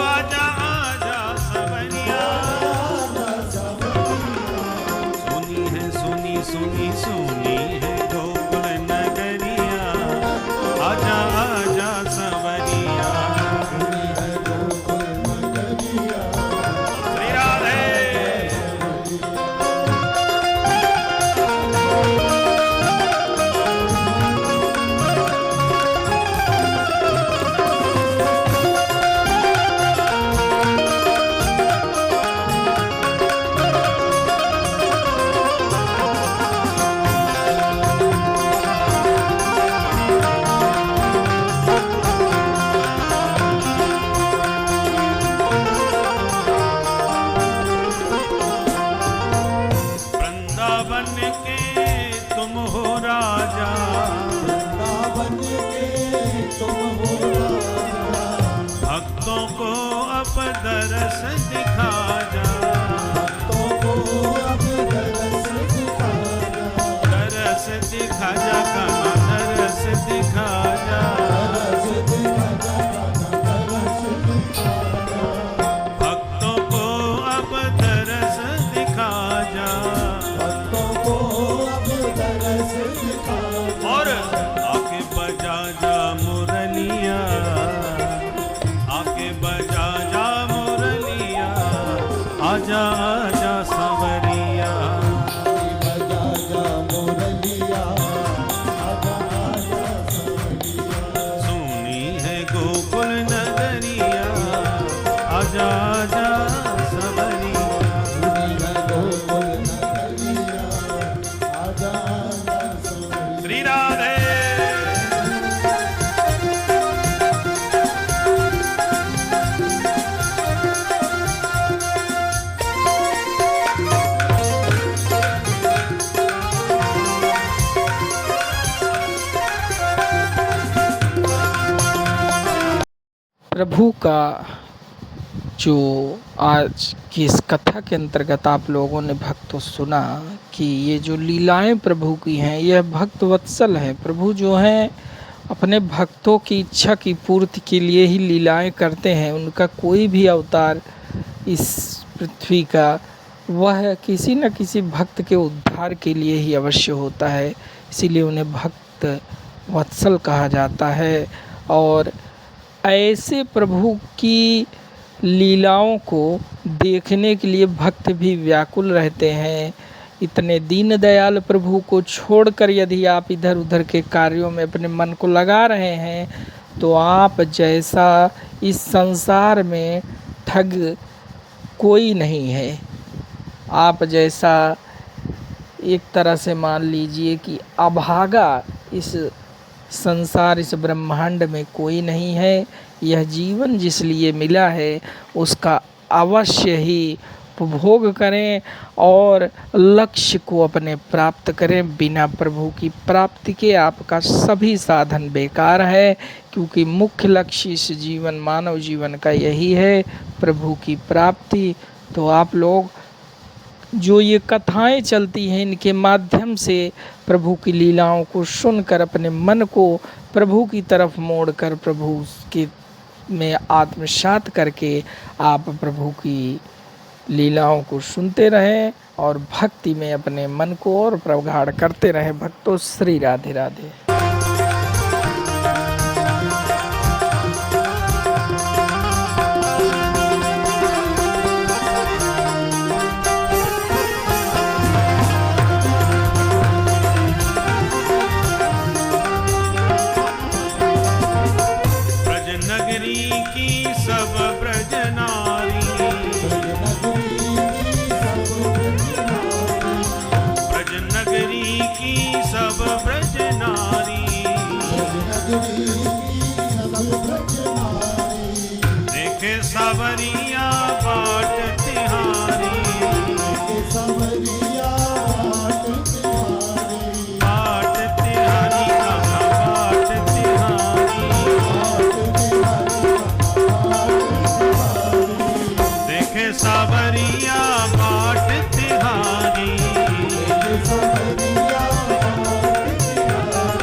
आजा आजा सवरिया बजा जा मुरलिया आजा आजा सवरिया सुनी है गोकुल नगरिया आजा आजा सवरिया सुनी है गोकुल नगरिया आजा आजा सवरिया श्री राधे प्रभु का जो आज की इस कथा के अंतर्गत आप लोगों ने भक्तों सुना कि ये जो लीलाएं प्रभु की हैं यह भक्त वत्सल है। प्रभु जो हैं अपने भक्तों की इच्छा की पूर्ति के लिए ही लीलाएं करते हैं। उनका कोई भी अवतार इस पृथ्वी का वह किसी न किसी भक्त के उद्धार के लिए ही अवश्य होता है। इसीलिए उन्हें भक्त वत्सल कहा जाता है। और ऐसे प्रभु की लीलाओं को देखने के लिए भक्त भी व्याकुल रहते हैं। इतने दीन दयाल प्रभु को छोड़कर यदि आप इधर उधर के कार्यों में अपने मन को लगा रहे हैं तो आप जैसा इस संसार में ठग कोई नहीं है। आप जैसा एक तरह से मान लीजिए कि अभागा इस संसार इस ब्रह्मांड में कोई नहीं है। यह जीवन जिस लिए मिला है उसका अवश्य ही उपभोग करें और लक्ष्य को अपने प्राप्त करें। बिना प्रभु की प्राप्ति के आपका सभी साधन बेकार है, क्योंकि मुख्य लक्ष्य इस जीवन मानव जीवन का यही है, प्रभु की प्राप्ति। तो आप लोग जो ये कथाएं चलती हैं इनके माध्यम से प्रभु की लीलाओं को सुनकर अपने मन को प्रभु की तरफ मोड़कर प्रभु के में आत्मसात करके आप प्रभु की लीलाओं को सुनते रहें और भक्ति में अपने मन को और प्रगाढ़ करते रहें। भक्तों, श्री राधे राधे। सावरिया बाट तिहारी सवरिया बाट तिहारी बाट तिहारी देखे सावरिया बाट तिहारी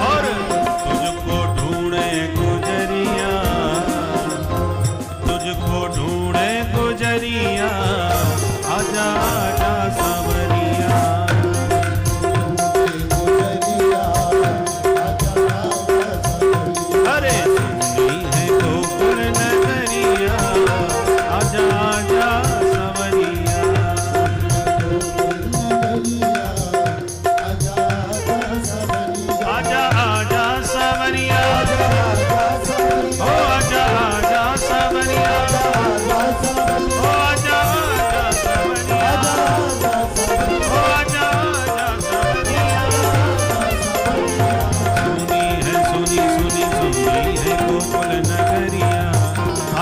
और तुझको ढूंढे गुजरिया तुझको ढूंढे गुजरिया आजा आजा सावरिया अरे सुनी है गोकुल नगरिया आजा आजा सावरिया आजा आजा सावरिया ओ आजा आजा सावरिया ओ आजा आजा सावरिया ओ आजा आजा सावरिया सुनी है गोकुल नगरिया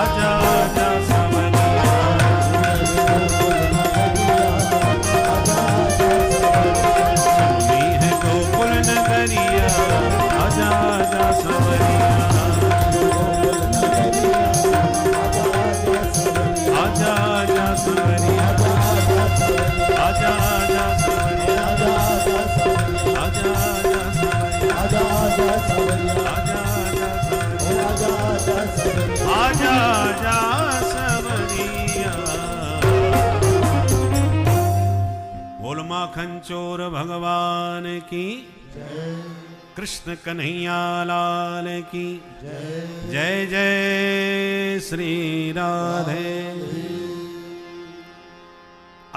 आजा आजा सावरिया सुनी है गोकुल नगरिया आजा आजा सावरिया आजा आजा सवरिया आजा आजा सवरिया आजा आजा सवरिया आजा आजा सवरिया आजा आजा सवरिया। बोल माखन चोर भगवान की कृष्ण कन्हैया लाल की जय जय श्री राधे।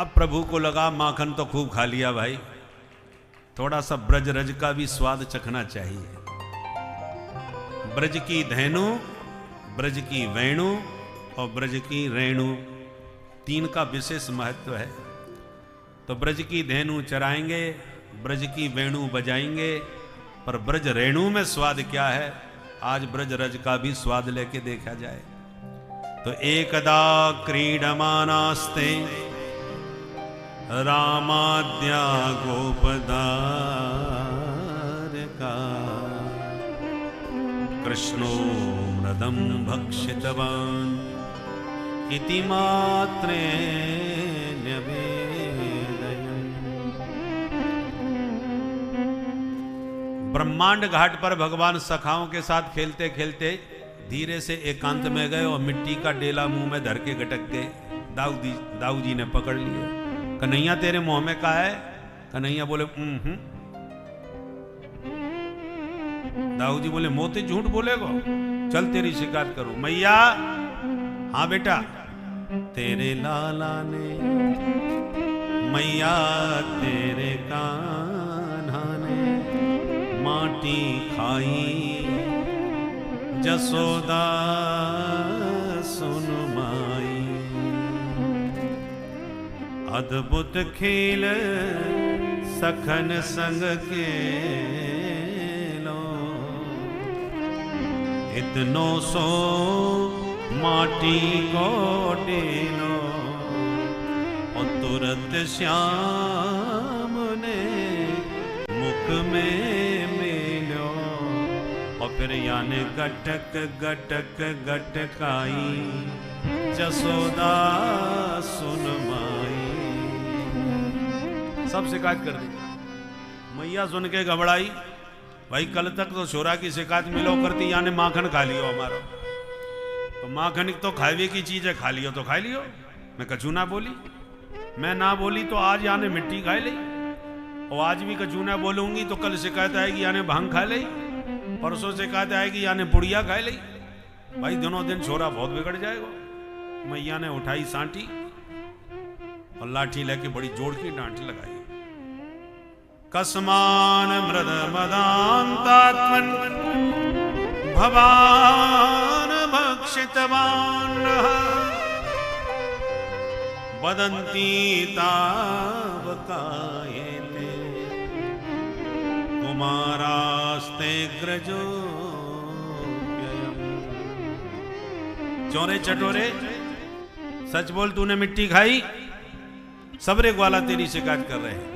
अब प्रभु को लगा माखन तो खूब खा लिया भाई, थोड़ा सा ब्रज रज का भी स्वाद चखना चाहिए। ब्रज की धेनु, ब्रज की वेणु और ब्रज की रेणु, तीन का विशेष महत्व है। तो ब्रज की धेनु चराएंगे, ब्रज की वेणु बजाएंगे, पर ब्रज रेणु में स्वाद क्या है, आज ब्रज रज का भी स्वाद लेके देखा जाए। तो एकदा क्रीडमानास्ते रामाद्या गोपदारका कृष्णो मृदं भक्षितवान् इति मात्रेण वेदयन्। ब्रह्मांड घाट पर भगवान सखाओं के साथ खेलते खेलते धीरे से एकांत में गए और मिट्टी का डेला मुंह में धर के गटक गए। दाऊ जी ने पकड़ लिए। कन्हैया तेरे मुंह में का है? कन्हैया बोले दाऊ जी बोले मोती झूठ बोलेगो, चल तेरी शिकायत करूं। मैया हाँ बेटा, तेरे लाला ने मैया तेरे कान्हा ने माटी खाई, जसोदा सुन माई। अद्भुत खेल सखन संग के लो, इतनो सो माटी को डेलो। और तुरंत श्याम ने मुख में मिलो, और फिर याने गटक गटक गटकाई, जसोदा सुन माई। सब शिकायत कर दी। मैया सुन के घबराई, भाई कल तक तो छोरा की शिकायत मिलो करती, यानी माखन खा लियो हमारा। तो माखन तो खावे की चीज है, खा लियो तो खा लियो। मैं कछु ना बोली, मैं ना बोली तो आज यानी मिट्टी खा ली, और आज भी कछु ना बोलूंगी तो कल शिकायत आएगी यानी भांग खा ली, परसों शिकायत आएगी यानी पुड़िया खा ली। भाई दोनों दिन छोरा बहुत बिगड़ जाएगा। मैया ने उठाई सांटी और लाठी लेके बड़ी जोड़ की डांट लगाई। कस्मान मृद मदान्तात्मन भवान भक्षितवान, वदन्ति तावकायेते कुमारास्ते ग्रजो। चोरे चटोरे सच बोल, तूने मिट्टी खाई? सबरे ग्वाला तेरी शिकायत कर रहे हैं,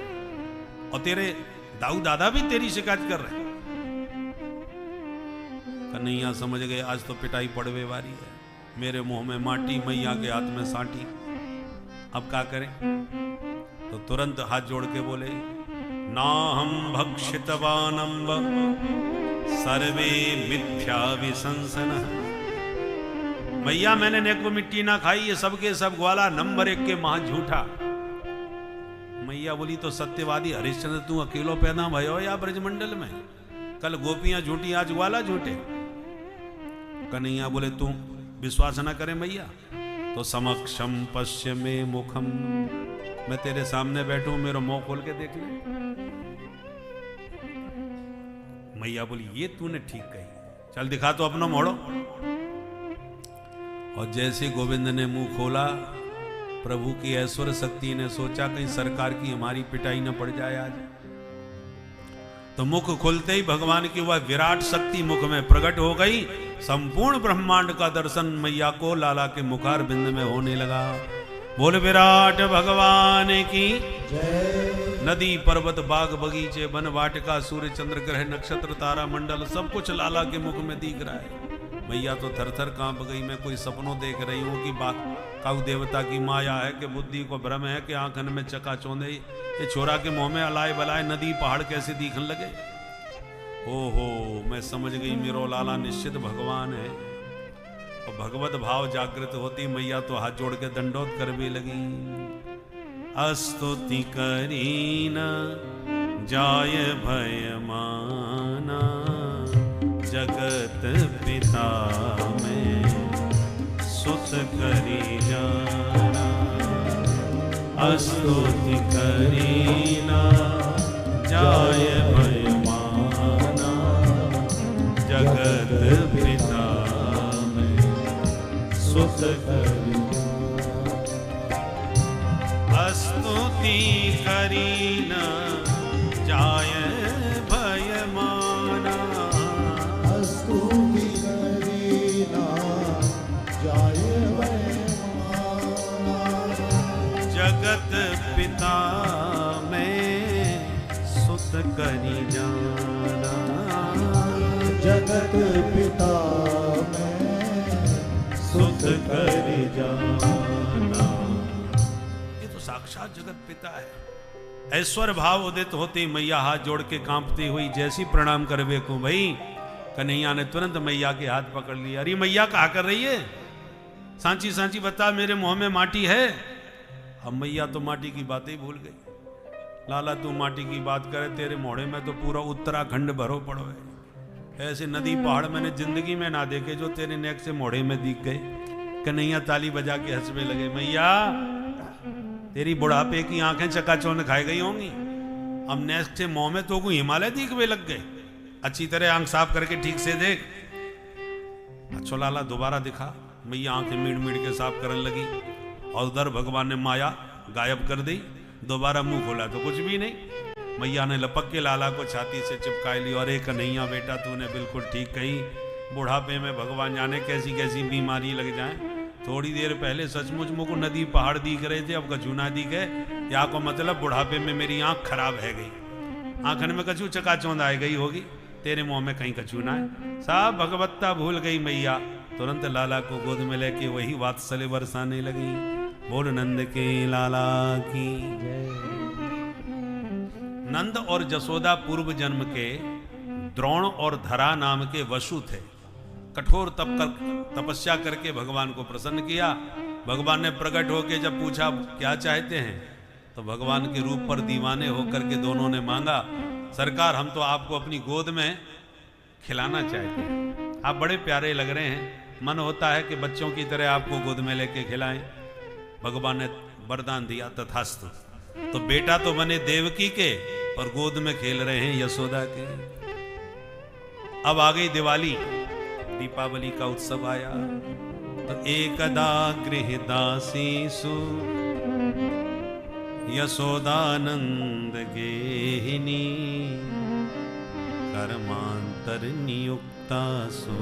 और तेरे दाऊ दादा भी तेरी शिकायत कर रहे हैं। कन्हैया समझ गए आज तो पिटाई पड़वे वाली है। मेरे मुंह में माटी, मैया के हाथ में सांटी, अब क्या करें? तो तुरंत हाथ जोड़ के बोले, ना हम भक्षितवानम्ब सर्वे मिथ्या विशंसन। मैया मैंने नेको मिट्टी ना खाई, ये सबके सब ग्वाला नंबर 1 के महा झूठा। मैया बोली तो सत्यवादी हरिश्चंद्र तू अकेलो पैदा भयो या ब्रजमंडल में? कल गोपियां झूठी, आज ग्वाला झूठे। कन्हैया बोले तू विश्वास ना करे मैया तो समक्षम पश्य में मुखम, मैं तेरे सामने बैठूं, मेरा मुंह खोल के देख ले। मैया बोली ये तूने ठीक कही, चल दिखा तो अपना मोड़ो। और जैसे गोविंद ने मुंह खोला, प्रभु की ऐश्वर्य शक्ति ने सोचा कहीं सरकार की हमारी पिटाई न पड़ जाए आज। तो मुख खुलते ही भगवान की वह विराट शक्ति मुख में प्रकट हो गई। संपूर्ण ब्रह्मांड का दर्शन मैया को लाला के मुखार बिंद में होने लगा। बोल विराट भगवान की जय। नदी पर्वत बाग बगीचे वन वाटिका सूर्य चंद्र ग्रह नक्षत्र तारा मंडल सब कुछ लाला के मुख में दिख रहा है। मैया तो थर थर कांप गई। मैं कोई सपनों देख रही हूँ कि बात काऊ देवता की माया है कि बुद्धि को भ्रम है कि आंखन में चकाचौंधे। ये छोरा के मुंह में अलाय बलाय नदी पहाड़ कैसे दिखने लगे। ओहो मैं समझ गई मेरो लाला निश्चित भगवान है। और भगवत भाव जागृत होती मैया तो हाथ जोड़ के दंडोत कर भी लगी। अस्तुति करीना जाय भय माना जगत पिता में सुत करी जाना। स्तुति करीना जाय भय माना, जगत पिता में सुत करी। स्तुति करीना जाय भय माना, स्तुति करीना जाय भय माना, जगत पिता में सुत करी जाना, जगत पिता में सुत करी जाना। ये तो साक्षात जगत पिता है। ऐश्वर्य भाव उदित होते मैया हाथ जोड़ के कांपती हुई जैसी प्रणाम करवे को भाई, कन्हैया ने तुरंत मैया के हाथ पकड़ लिया। अरे मैया कहा कर रही है, सांची सांची बता, मेरे मुंह में माटी है। अब मैया तो माटी की बातें ही भूल गई। लाला तू माटी की बात करे, तेरे मोड़े में तो पूरा उत्तराखंड भरो पड़ो है। ऐसे नदी पहाड़ मैंने जिंदगी में ना देखे जो तेरे नेक से मोड़े में दिख गए। कन्हैया ताली बजा के हंसने लगे। मैया तेरी बुढ़ापे की आंखें चकाचौंध खाई गई होंगी, अब नेक से मुंह में तो को हिमालय दिखने लग गए। अच्छी तरह आंख साफ करके ठीक से देख। अच्छो लाला दोबारा दिखा। मैया आंखें मीड़ मीड़ के साफ करने लगी और उधर भगवान ने माया गायब कर दी। दोबारा मुंह खोला तो कुछ भी नहीं। मैया ने लपक के लाला को छाती से चिपकाई ली। और एक कन्हैया बेटा तूने बिल्कुल ठीक कही, बुढ़ापे में भगवान जाने कैसी कैसी बीमारी लग जाए। थोड़ी देर पहले सचमुच मुझको नदी पहाड़ दिख रहे थे, अब कछु ना दिखे। या को मतलब बुढ़ापे में मेरी आंख खराब है गई, आंखन में कछु चकाचौंध आ गई होगी, तेरे मुंह में कहीं कछु ना है। सब भगवत्ता भूल गई मैया। तुरंत लाला को गोद में लेके वही वात्सल्य बरसाने लगी। बोल नंद के लाला की। नंद और जसोदा पूर्व जन्म के द्रोण और धरा नाम के वसु थे। कठोर तपस्या करके भगवान को प्रसन्न किया। भगवान ने प्रकट होकर जब पूछा क्या चाहते हैं, तो भगवान के रूप पर दीवाने होकर के दोनों ने मांगा, सरकार हम तो आपको अपनी गोद में खिलाना चाहते हैं, आप बड़े प्यारे लग रहे हैं, मन होता है कि बच्चों की तरह आपको गोद में लेके खिलाएं। भगवान ने वरदान दिया, तथास्तु। तो बेटा तो बने देवकी के, पर गोद में खेल रहे हैं यशोदा के। अब आ गई दिवाली, दीपावली का उत्सव आया। तो एकदा गृहदासीसु यशोदानंद गेहिनी, कर्मांतर नियुक्तासु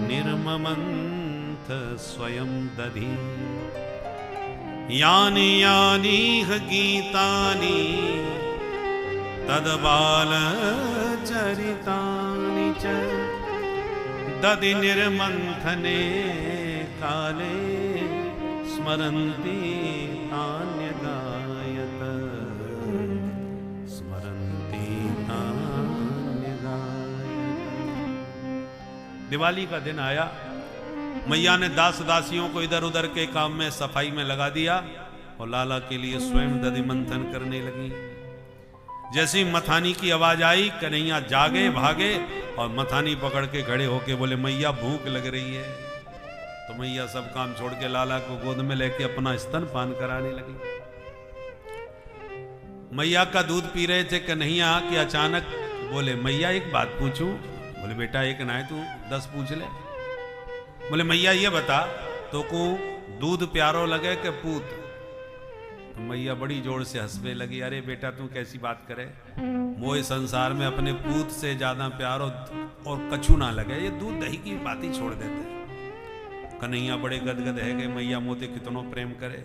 निर्ममंथ स्वयं दधि। यानि यानि गीतानि तद्बाल चरितानि च, दधि निर्मंथने काले स्मरन्ति तान्यगायत, स्मरन्ति तान्यगायत। दिवाली का दिन आया। मैया ने दास दासियों को इधर उधर के काम में सफाई में लगा दिया और लाला के लिए स्वयं दधि मंथन करने लगी। जैसी मथानी की आवाज आई, कन्हैया जागे भागे और मथानी पकड़ के खड़े होके बोले, मैया भूख लग रही है। तो मैया सब काम छोड़ के लाला को गोद में लेके अपना स्तन पान कराने लगी। मैया का दूध पी रहे थे कन्हैया कि अचानक बोले, मैया एक बात पूछूं? बोले, बेटा एक ना है, तू 10 पूछ ले। बोले, मैया ये बता, तो को दूध प्यारो लगे कि पूत? तो मैया बड़ी जोर से हंसने लगी। अरे बेटा तू कैसी बात करे, मोए संसार में अपने पूत से ज्यादा प्यार और कछु ना लगे, ये दूध दही की बात ही छोड़ देते। कन्हैया बड़े गदगद है गए, मैया मोते कितनों प्रेम करे।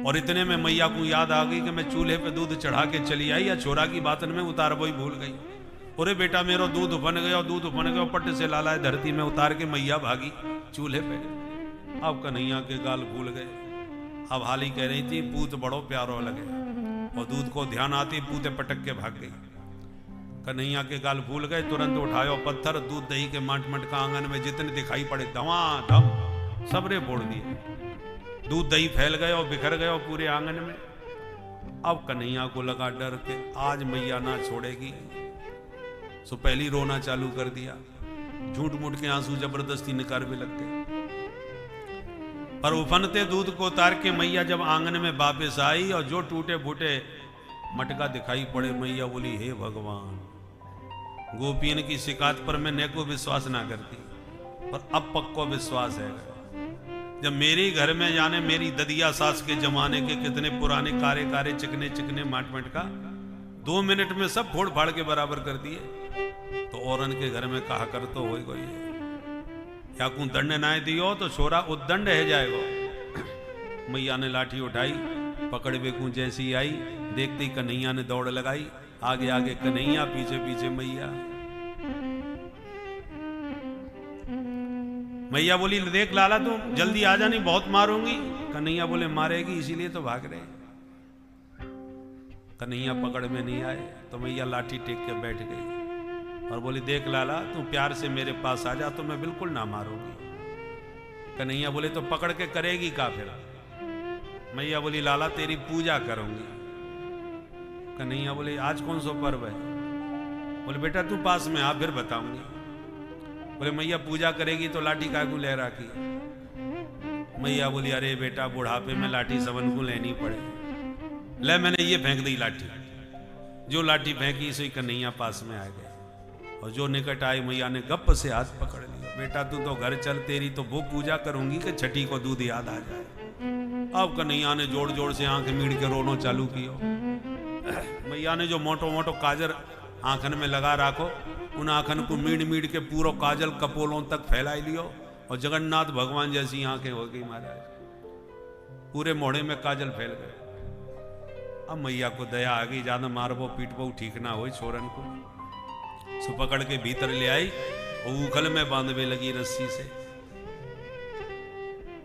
और इतने में मैया को याद आ गई कि मैं चूल्हे पे दूध चढ़ा के चली आई, या छोरा की बातन में उतार वो ही भूल गई। अरे बेटा मेरा दूध बन गया, दूध बन गया, पट से लाला धरती में उतार के मैया भागी चूल्हे पे। अब कन्हैया के गाल भूल गए। अब हाली कह रही थी पूत बड़ो प्यारो लगे, और दूध को ध्यान आती पूते पटक के भाग गई। कन्हैया के गाल भूल गए। तुरंत उठायो पत्थर, दूध दही के माट मट का आंगन में जितने दिखाई पड़े धमाधम सबरे बोड़ दिए। दूध दही फैल गए और बिखर गए और पूरे आंगन में। अब कन्हैया को लगा डर के आज मैया ना छोड़ेगी, सो पहली रोना चालू कर दिया। झूठ मूठ के आंसू जबरदस्ती निकाल भी लग गए। पर उफनते दूध को उतार के मैया जब आंगन में वापस आई और जो टूटे फूटे मटका दिखाई पड़े, मैया बोली हे भगवान, गोपियन की शिकायत पर मैं नेको विश्वास ना करती, पर अब पक्को विश्वास है। जब मेरी घर में जाने मेरी ददिया सास के जमाने के कितने पुराने कारे कारे चिकने चिकने माट मटका 2 मिनट में सब फोड़ फाड़ के बराबर कर दिए, तो औरन के घर में कहा कर तो हो गई या कु दंड ना दियो तो छोरा उद्दंड है जाएगा। मैया ने लाठी उठाई, पकड़ बेकू जैसी आई, देखते ही कन्हैया ने दौड़ लगाई, आगे आगे कन्हैया, पीछे पीछे मैया। मैया बोली देख लाला तू जल्दी आ जानी, बहुत मारूंगी। कन्हैया बोले मारेगी इसीलिए तो भाग रहे। कन्हैया पकड़ में नहीं आए तो मैया लाठी टेक के बैठ गई और बोली देख लाला तू प्यार से मेरे पास आ जा तो मैं बिल्कुल ना मारूंगी। कन्हैया बोले तो पकड़ के करेगी का फिर? मैया बोली लाला तेरी पूजा करूंगी। कन्हैया बोले आज कौन सा पर्व है? बोले बेटा तू पास में आ फिर बताऊंगी। बोले मैया पूजा करेगी तो लाठी काय को ले रखी? मैया बोली अरे बेटा बुढ़ापे में लाठी सबन को लेनी पड़े, ले मैंने ये फेंक दी लाठी। जो लाठी फेंकी सही कन्हैया पास में आ गए और जो निकट आए मैया ने गप से हाथ पकड़ लिया, बेटा तू तो घर चल, तेरी तो वो पूजा करूंगी कि छठी को दूध याद आ जाए। अब कन्हैया ने जोड़ जोड़ से आंख मीड़ के रोनो चालू किया। मैया ने जो मोटो मोटो काजल आंखन में लगा राखो, उन आंखन को मीड़ मीड़ के पूरा काजल कपोलों तक फैला लियो और जगन्नाथ भगवान जैसी आंखें हो गई महाराज, पूरे मोड़े में काजल फैल गए। अब मैया को दया आ गई, ज्यादा मारबो पीटबो ठीक ना हो छोरन को, सो पकड़ के भीतर ले आई और उखल में बांधवे लगी रस्सी से।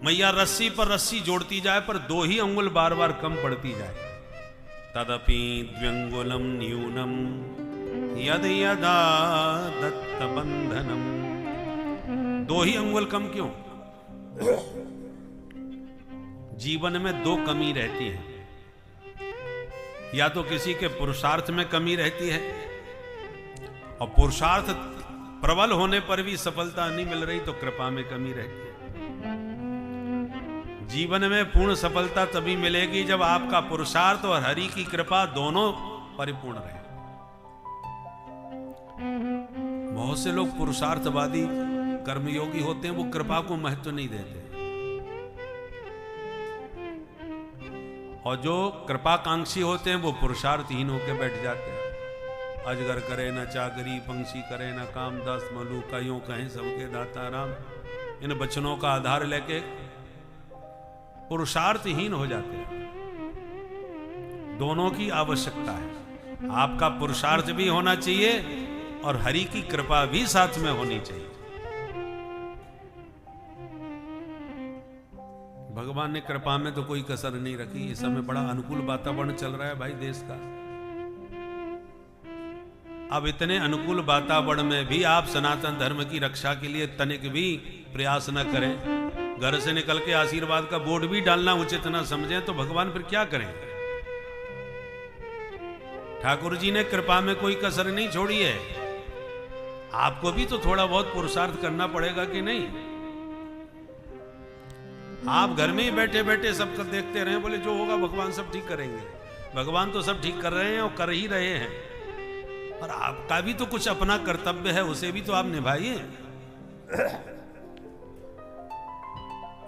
मैया रस्सी पर रस्सी जोड़ती जाए पर 2 ही अंगुल बार बार कम पड़ती जाए। तदपि द्व्यंगुलम न्यूनम यद यदा दत्त बंधनम। 2 ही अंगुल कम क्यों? जीवन में 2 कमी रहती है, या तो किसी के पुरुषार्थ में कमी रहती है और पुरुषार्थ प्रबल होने पर भी सफलता नहीं मिल रही तो कृपा में कमी रहती है। जीवन में पूर्ण सफलता तभी मिलेगी जब आपका पुरुषार्थ और हरि की कृपा दोनों परिपूर्ण रहे। बहुत से लोग पुरुषार्थवादी कर्मयोगी होते हैं, वो कृपा को महत्व नहीं देते, और जो कृपाकांक्षी होते हैं वो पुरुषार्थहीन होकर बैठ जाते हैं। अजगर करे न चाकरी, पंछी करे न काम, 10 मलूका यूं कहें सबके दाता राम। इन वचनों का आधार लेके पुरुषार्थहीन हो जाते हैं। दोनों की आवश्यकता है, आपका पुरुषार्थ भी होना चाहिए और हरि की कृपा भी साथ में होनी चाहिए। भगवान ने कृपा में तो कोई कसर नहीं रखी। इस समय बड़ा अनुकूल वातावरण चल रहा है भाई देश का। अब इतने अनुकूल वातावरण में भी आप सनातन धर्म की रक्षा के लिए तनिक भी प्रयास न करें, घर से निकल के आशीर्वाद का बोर्ड भी डालना उचित न समझें, तो भगवान फिर क्या करेंगे? ठाकुर जी ने कृपा में कोई कसर नहीं छोड़ी है। आपको भी तो थोड़ा बहुत पुरुषार्थ करना पड़ेगा कि नहीं? आप घर में ही बैठे बैठे सब कर देखते रहे, बोले जो होगा भगवान सब ठीक करेंगे। भगवान तो सब ठीक कर रहे हैं और कर ही रहे हैं, पर आपका भी तो कुछ अपना कर्तव्य है, उसे भी तो आप निभाइए।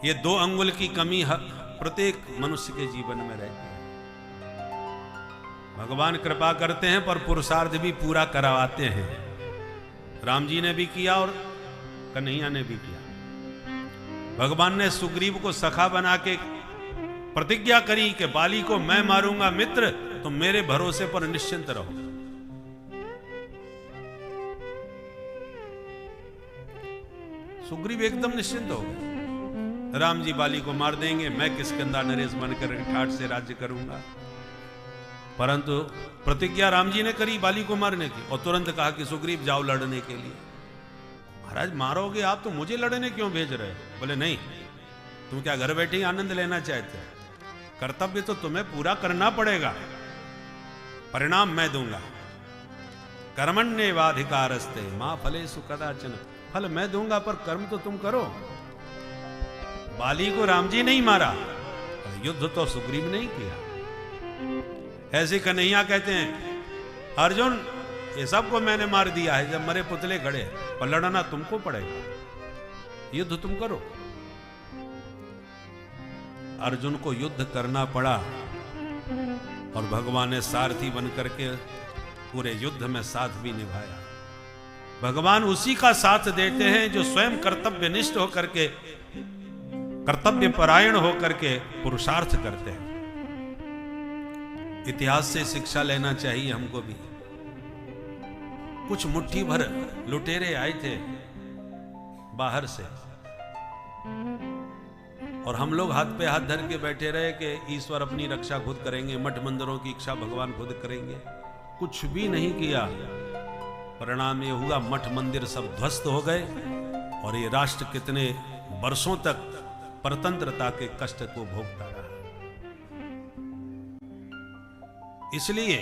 ये 2 अंगुल की कमी प्रत्येक मनुष्य के जीवन में रहती है। भगवान कृपा करते हैं पर पुरुषार्थ भी पूरा करवाते हैं। राम जी ने भी किया और कन्हैया ने भी किया। भगवान ने सुग्रीव को सखा बना के प्रतिज्ञा करी कि बाली को मैं मारूंगा मित्र, तुम मेरे भरोसे पर निश्चिंत रहो। सुग्रीव एकदम निश्चिंत हो गए, राम जी बाली को मार देंगे, मैं किष्किंधा नरेश बनकर ठाठ से राज्य करूंगा। परंतु प्रतिज्ञा राम जी ने करी बाली को मारने की और तुरंत कहा कि सुग्रीव जाओ लड़ने के लिए। महाराज मारोगे आप तो मुझे लड़ने क्यों भेज रहे? बोले नहीं, तुम क्या घर बैठे ही आनंद लेना चाहते हो? कर्तव्य तो तुम्हें पूरा करना पड़ेगा, परिणाम मैं दूंगा। कर्मण्येवाधिकारस्ते मां फलेषु कदाचन। फल मैं दूंगा पर कर्म तो तुम करो। बाली को राम जी नहीं मारा, युद्ध तो सुग्रीव ने ही किया। ऐसे कन्हैया कहते हैं अर्जुन ये सबको मैंने मार दिया है, जब मरे पुतले खड़े, पर लड़ना तुमको पड़ेगा, युद्ध तुम करो। अर्जुन को युद्ध करना पड़ा और भगवान ने सारथी बन करके पूरे युद्ध में साथ भी निभाया। भगवान उसी का साथ देते हैं जो स्वयं कर्तव्यनिष्ठ होकर के, कर्तव्य परायण होकर के पुरुषार्थ करते हैं। इतिहास से शिक्षा लेना चाहिए हमको भी। कुछ मुट्ठी भर लुटेरे आए थे बाहर से और हम लोग हाथ पे हाथ धर के बैठे रहे कि ईश्वर अपनी रक्षा खुद करेंगे, मठ मंदिरों की इच्छा भगवान खुद करेंगे। कुछ भी नहीं किया, परिणाम ये हुआ मठ मंदिर सब ध्वस्त हो गए और ये राष्ट्र कितने वर्षों तक परतंत्रता के कष्ट को भोगता रहा। इसलिए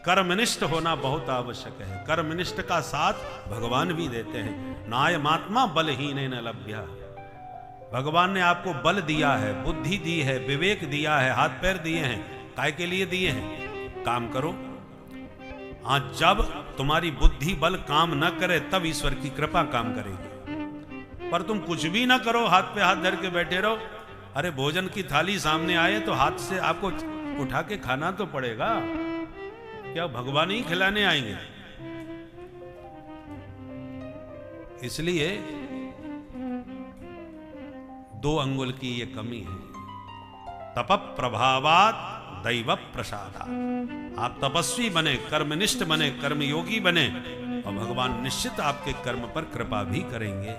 कर्मनिष्ठ होना बहुत आवश्यक है। कर्मनिष्ठ का साथ भगवान भी देते हैं। नायमात्मा बलहीन न लभ्या। भगवान ने आपको बल दिया है, बुद्धि दी है, विवेक दिया है, हाथ पैर दिए हैं। काय के लिए दिए हैं? काम करो। हाँ, जब तुम्हारी बुद्धि बल काम न करे तब ईश्वर की कृपा काम करेगी। पर तुम कुछ भी ना करो, हाथ पे हाथ धर के बैठे रहो। अरे भोजन की थाली सामने आए तो हाथ से आपको उठा के खाना तो पड़ेगा। क्या भगवान ही खिलाने आएंगे? इसलिए 2 अंगुल की ये कमी है। तप प्रभावात दैव प्रसादा। आप तपस्वी बने, कर्मनिष्ठ बने, कर्मयोगी बने और भगवान निश्चित आपके कर्म पर कृपा भी करेंगे,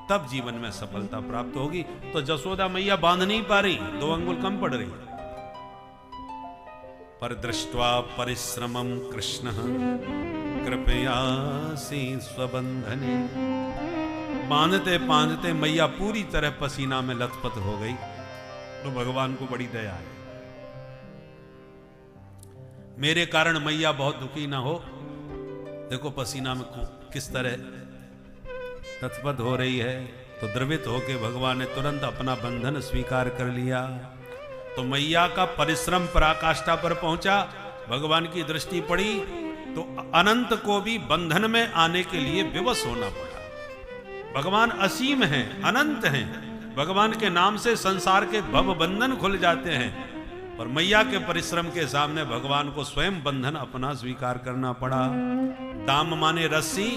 तब जीवन में सफलता प्राप्त होगी। तो जसोदा मैया बांध नहीं पा रही, 2 अंगुल कम पड़ रही। पर दृष्ट्वा परिश्रमं कृष्ण कृपयासी स्वबंधने। बांधते बांधते मैया पूरी तरह पसीना में लथपथ हो गई। तो भगवान को बड़ी दया है। मेरे कारण मैया बहुत दुखी ना हो। देखो पसीना में किस तरह लथपथ हो रही है। तो द्रवित होके भगवान ने तुरंत अपना बंधन स्वीकार कर लिया। तो मैया का परिश्रम पराकाष्ठा पर पहुंचा। भगवान की दृष्टि पड़ी तो अनंत को भी बंधन में आने के लिए विवश होना पड़ा। भगवान असीम हैं, अनंत हैं। भगवान के नाम से संसार के भव बंधन खुल जाते हैं। और मैया के परिश्रम के सामने भगवान को स्वयं बंधन अपना स्वीकार करना पड़ा। दाम माने रस्सी,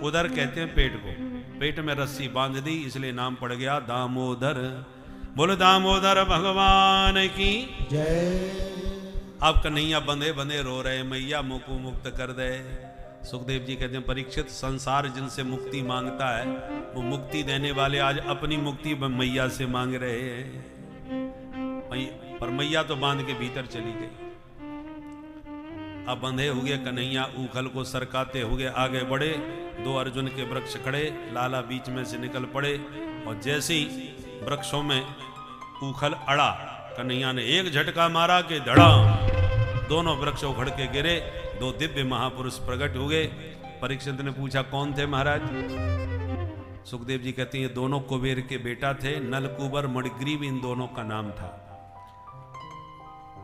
उधर कहते हैं पेट को। पेट में रस्सी बांध दी, इसलिए नाम पड़ गया दामोदर। बोलो दामोदर भगवान की जय। अब कन्हैया बंधे बंधे रो रहे, मैया मुको मुक्त कर दे। सुखदेव जी कहते हैं परीक्षित, संसार जिनसे मुक्ति मांगता है वो मुक्ति देने वाले आज अपनी मुक्ति मैया से मांग रहे हैं। पर मैया तो बांध के भीतर चली गई। अब बंधे हुए कन्हैया ऊखल को सरकाते हुए आगे बढ़े। 2 अर्जुन के वृक्ष खड़े, लाला बीच में से निकल पड़े और जैसे ही वृक्षों में ऊखल अड़ा, कन्हैया ने एक झटका मारा कि धड़ाम, दोनों वृक्ष उखड़ के गिरे। 2 दिव्य महापुरुष प्रकट हुए। परीक्षित ने पूछा कौन थे महाराज? सुखदेव जी कहते हैं ये दोनों कुबेर के बेटा थे। नलकुबर मणिग्रीव इन दोनों का नाम था।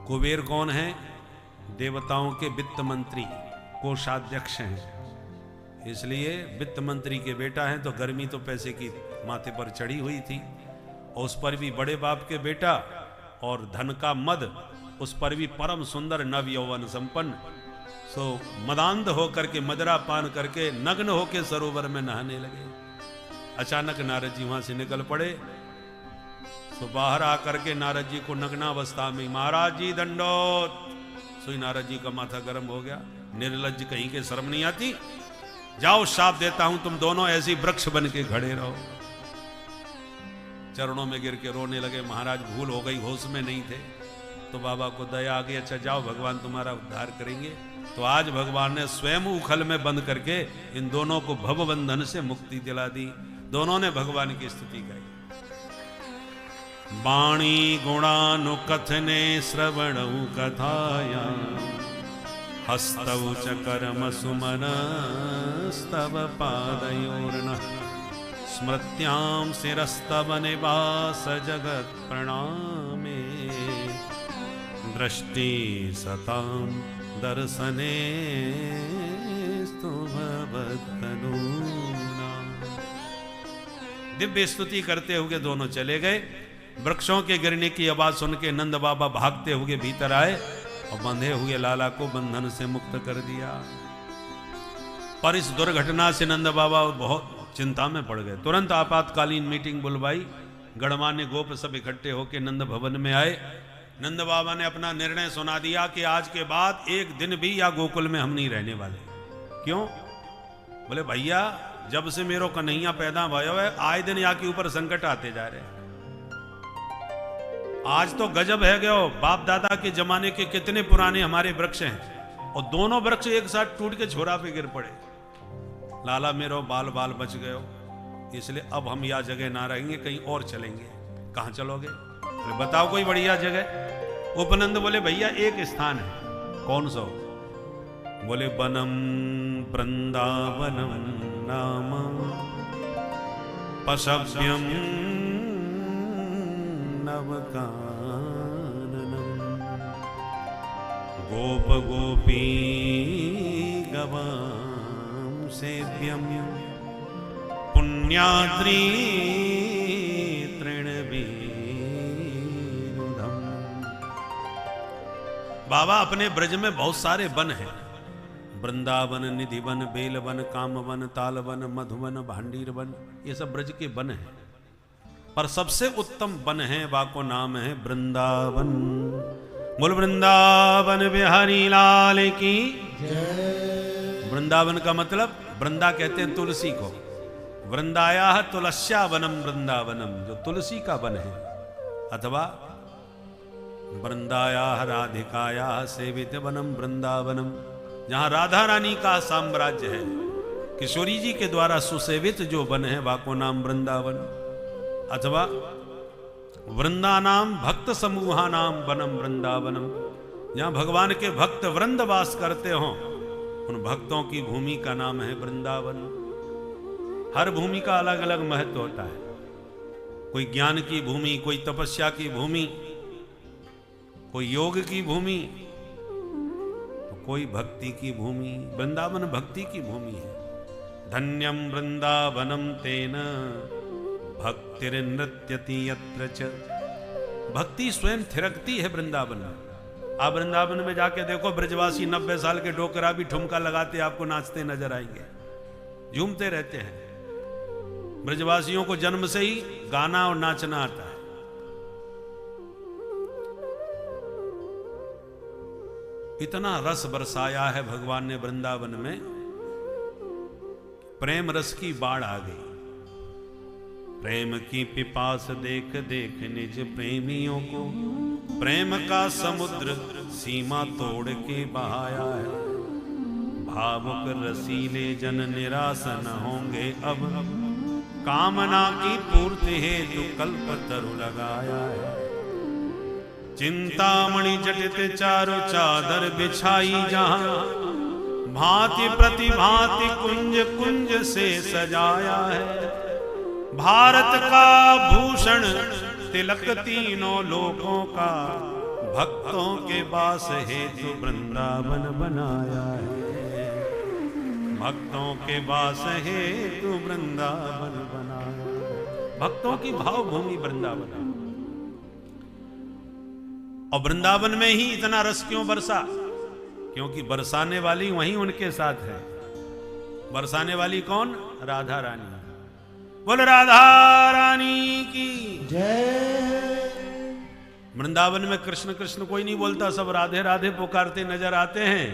कुबेर कौन है? देवताओं के वित्त मंत्री, कोषाध्यक्ष हैं। इसलिए वित्त मंत्री के बेटा हैं। तो गर्मी तो पैसे की माथे पर चढ़ी हुई थी और उस पर भी बड़े बाप के बेटा, और धन का मद उस पर भी परम सुंदर नव यौवन संपन्न। सो मदांध होकर के मदरा पान करके नग्न होके सरोवर में नहाने लगे। अचानक नारद जी वहां से निकल पड़े। तो बाहर आकर के नारद जी को नग्नावस्था में महाराज जी दंडोत। सोई नारद जी का माथा गर्म हो गया। निर्लज्ज कहीं के शर्म नहीं आती? जाओ शाप देता हूं, तुम दोनों ऐसी वृक्ष बन के खड़े रहो। चरणों में गिर के रोने लगे। महाराज भूल हो गई, होश में नहीं थे। तो बाबा को दया आ गई, अच्छा जाओ भगवान तुम्हारा उद्धार करेंगे। तो आज भगवान ने स्वयं उखल में बंद करके इन दोनों को भव बंधन से मुक्ति दिला दी। दोनों ने भगवान की स्तुति गाई। वाणी गुणानुकथने श्रवणौ कथाया हस्तौ च कर्म सुमन स्तव पादयोर्न स्मृत्यां शिरस्तव निवास जगत प्रणामे दृष्टि सतां दर्शने दिव्य स्तुति करते हुए दोनों चले गए। वृक्षों के गिरने की आवाज सुन के नंद बाबा भागते हुए भीतर आए और बंधे हुए लाला को बंधन से मुक्त कर दिया। पर इस दुर्घटना से नंद बाबा बहुत चिंता में पड़ गए। तुरंत आपातकालीन मीटिंग बुलवाई। गणमान्य गोप सब इकट्ठे होकर नंद भवन में आए। नंद बाबा ने अपना निर्णय सुना दिया कि आज के बाद एक दिन भी या गोकुल में हम नहीं रहने वाले। क्यों? बोले भैया जब से मेरो कन्हैया पैदा हुआ है आए दिन यहाँ के ऊपर संकट आते जा रहे हैं। आज तो गजब है गयो, बाप दादा के जमाने के कितने पुराने हमारे वृक्ष हैं और दोनों वृक्ष एक साथ टूट के छोरा पे गिर पड़े। लाला मेरो बाल बाल बच गयो, इसलिए अब हम यह जगह ना रहेंगे, कहीं और चलेंगे। कहां चलोगे? बोले बताओ कोई बढ़िया जगह। उपनंद बोले भैया एक स्थान है। कौन सा? बोले वनम वृंदावनम नाम पशव्यम नवकाननम गोप गोपी गवाम सेव्यम पुण्याद्री तृणवीरुधम। बाबा अपने ब्रज में बहुत सारे वन हैं। वृंदावन, निधिवन, बेलवन, कामवन, तालवन, मधुवन, भांडीर वन, ये सब ब्रज के वन हैं। पर सबसे उत्तम वन है वाको नाम है वृंदावन। बोल वृंदावन बिहारी लाल की जय। वृंदावन का मतलब वृंदा कहते हैं तुलसी को। वृंदाया तुलस्या वनम वृंदावनम, जो तुलसी का वन है। अथवा वृंदाया राधिकाया सेवित वनम वृंदावनम, जहां राधा रानी का साम्राज्य है। किशोरी जी के द्वारा सुसेवित जो वन है वाको नाम वृंदावन। अथवा वृंदानाम भक्त समूहा नाम वनम वृंदावनम, जहां भगवान के भक्त वृंद वास करते हो उन भक्तों की भूमि का नाम है वृंदावन। हर भूमि का अलग अलग महत्व होता है। कोई ज्ञान की भूमि, कोई तपस्या की भूमि, कोई योग की भूमि, तो कोई भक्ति की भूमि। वृंदावन भक्ति की भूमि है। धन्यम वृंदावनम तेन भक्तिर्नृत्यति यत्र च। भक्ति स्वयं थिरकती है वृंदावन में। आप वृंदावन में जाके देखो, ब्रजवासी 90 साल के डोकरा भी ठुमका लगाते आपको नाचते नजर आएंगे, झूमते रहते हैं। ब्रजवासियों को जन्म से ही गाना और नाचना आता है। इतना रस बरसाया है भगवान ने वृंदावन में, प्रेम रस की बाढ़ आ गई। प्रेम की पिपास देख देख निज प्रेमियों को प्रेम का समुद्र सीमा तोड़ के बहाया है। भावुक रसीले जन निराश न होंगे अब, कामना की पूर्ति हेतु कल्प तरु लगाया है। चिंतामणि जटित चारों चादर बिछाई जहां, भांति प्रतिभांति कुंज कुंज से सजाया है। भारत का भूषण तिलक तीनों लोकों का, भक्तों के वास हेतु वृंदावन बनाया है। भक्तों के वास हेतु वृंदावन बनाया, भक्तों की भाव भूमि वृंदावन। और वृंदावन में ही इतना रस क्यों बरसा? क्योंकि बरसाने वाली वहीं उनके साथ है। बरसाने वाली कौन? राधा रानी। बोल राधा रानी की जय। वृंदावन में कृष्ण कृष्ण कोई नहीं बोलता, सब राधे राधे पुकारते नजर आते हैं,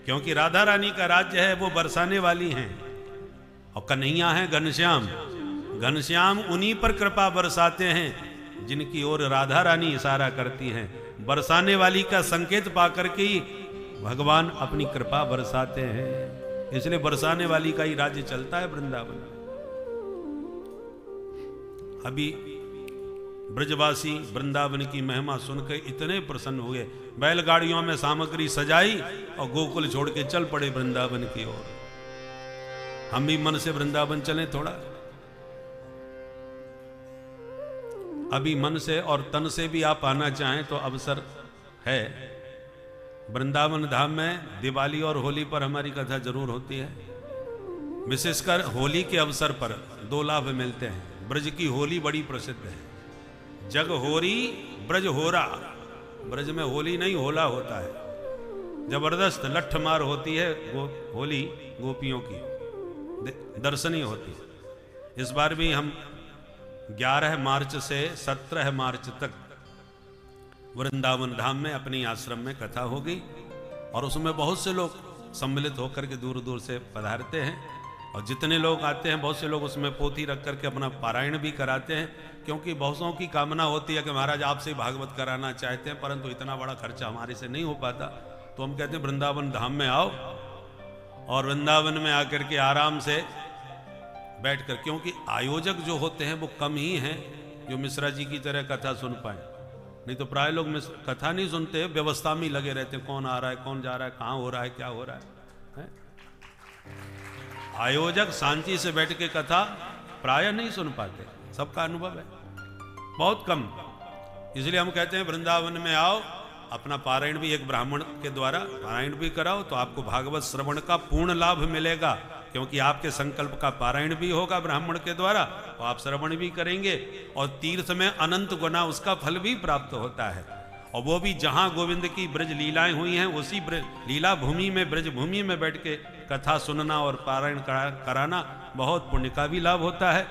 क्योंकि राधा रानी का राज्य है, वो बरसाने वाली हैं। और कन्हैया है घनश्याम। घनश्याम उन्हीं पर कृपा बरसाते हैं जिनकी ओर राधा रानी इशारा करती हैं। बरसाने वाली का संकेत पाकर के ही भगवान अपनी कृपा बरसाते हैं। इसलिए बरसाने वाली का ही राज्य चलता है वृंदावन। अभी ब्रजवासी वृंदावन की महिमा सुनकर इतने प्रसन्न हुए, बैलगाड़ियों में सामग्री सजाई और गोकुल छोड़ के चल पड़े वृंदावन की ओर। हम भी मन से वृंदावन चलें थोड़ा। अभी मन से और तन से भी आप आना चाहें तो अवसर है। वृंदावन धाम में दिवाली और होली पर हमारी कथा जरूर होती है। विशेषकर होली के अवसर पर दो लाभ मिलते हैं। ब्रज की होली बड़ी प्रसिद्ध है। जग होरी ब्रज होरा। ब्रज में होली नहीं होला होता है। जबरदस्त लठ मार होती है होली गोपियों की, दर्शनीय होती है। इस बार भी हम 11 मार्च से 17 मार्च तक वृंदावन धाम में अपनी आश्रम में कथा होगी और उसमें बहुत से लोग सम्मिलित होकर के दूर दूर से पधारते हैं और जितने लोग आते हैं बहुत से लोग उसमें पोथी रख करके अपना पारायण भी कराते हैं, क्योंकि बहुतों की कामना होती है कि महाराज आपसे भागवत कराना चाहते हैं परंतु इतना बड़ा खर्चा हमारे से नहीं हो पाता। तो हम कहते हैं वृंदावन धाम में आओ और वृंदावन में आकर के आराम से बैठकर, क्योंकि आयोजक जो होते हैं वो कम ही हैं जो मिश्रा जी की तरह कथा सुन पाए। नहीं तो प्राय लोग कथा नहीं सुनते, व्यवस्था में लगे रहते हैं, कौन आ रहा है कौन जा रहा है, कहाँ हो रहा है क्या हो रहा है। आयोजक शांति से बैठ के कथा प्राय नहीं सुन पाते, सबका अनुभव है, बहुत कम। इसलिए हम कहते हैं वृंदावन में आओ, अपना पारायण भी एक ब्राह्मण के द्वारा पारायण भी कराओ तो आपको भागवत श्रवण का पूर्ण लाभ मिलेगा, क्योंकि आपके संकल्प का पारायण भी होगा ब्राह्मण के द्वारा तो आप श्रवण भी करेंगे और तीर्थ में अनंत गुना उसका फल भी प्राप्त होता है। और वो भी जहां गोविंद की ब्रज लीलाएं हुई हैं उसी लीला भूमि में, ब्रज भूमि में बैठ के कथा सुनना और पारायण कराना बहुत पुण्य का भी लाभ होता है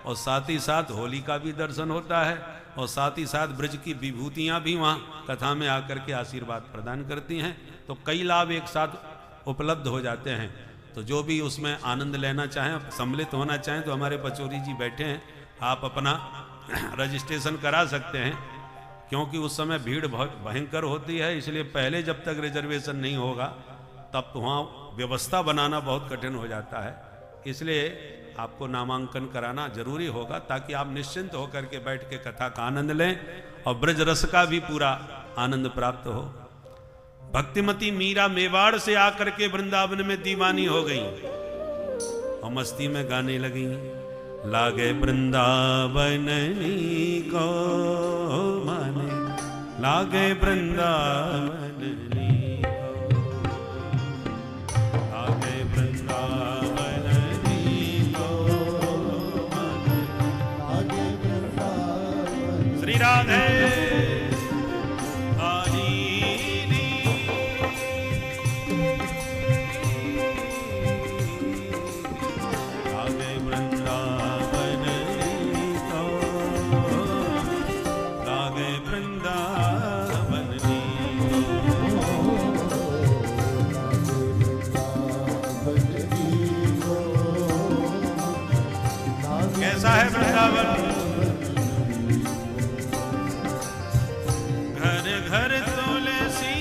और साथ ही साथ होली का भी दर्शन होता है और साथ ही साथ ब्रज की विभूतियां भी वहाँ कथा में आकर के आशीर्वाद प्रदान करती हैं। तो कई लाभ एक साथ उपलब्ध हो जाते हैं। तो जो भी उसमें आनंद लेना चाहें, सम्मिलित होना चाहें तो हमारे पचौरी जी बैठे हैं, आप अपना रजिस्ट्रेशन करा सकते हैं, क्योंकि उस समय भीड़ बहुत भयंकर होती है। इसलिए पहले जब तक रिजर्वेशन नहीं होगा तब तो वहाँ व्यवस्था बनाना बहुत कठिन हो जाता है। इसलिए आपको नामांकन कराना जरूरी होगा ताकि आप निश्चिंत होकर के बैठ के कथा का आनंद लें और ब्रज रस का भी पूरा आनंद प्राप्त हो। भक्तिमती मीरा मेवाड़ से आकर के वृंदावन में दीवानी हो गई और मस्ती में गाने लगी। लागे वृंदावन को माने, लागे वृंदावन लागे वृंदावन को माने, लागे वृंदावन। श्री राधे है वृंदावन। घर घर तुलसी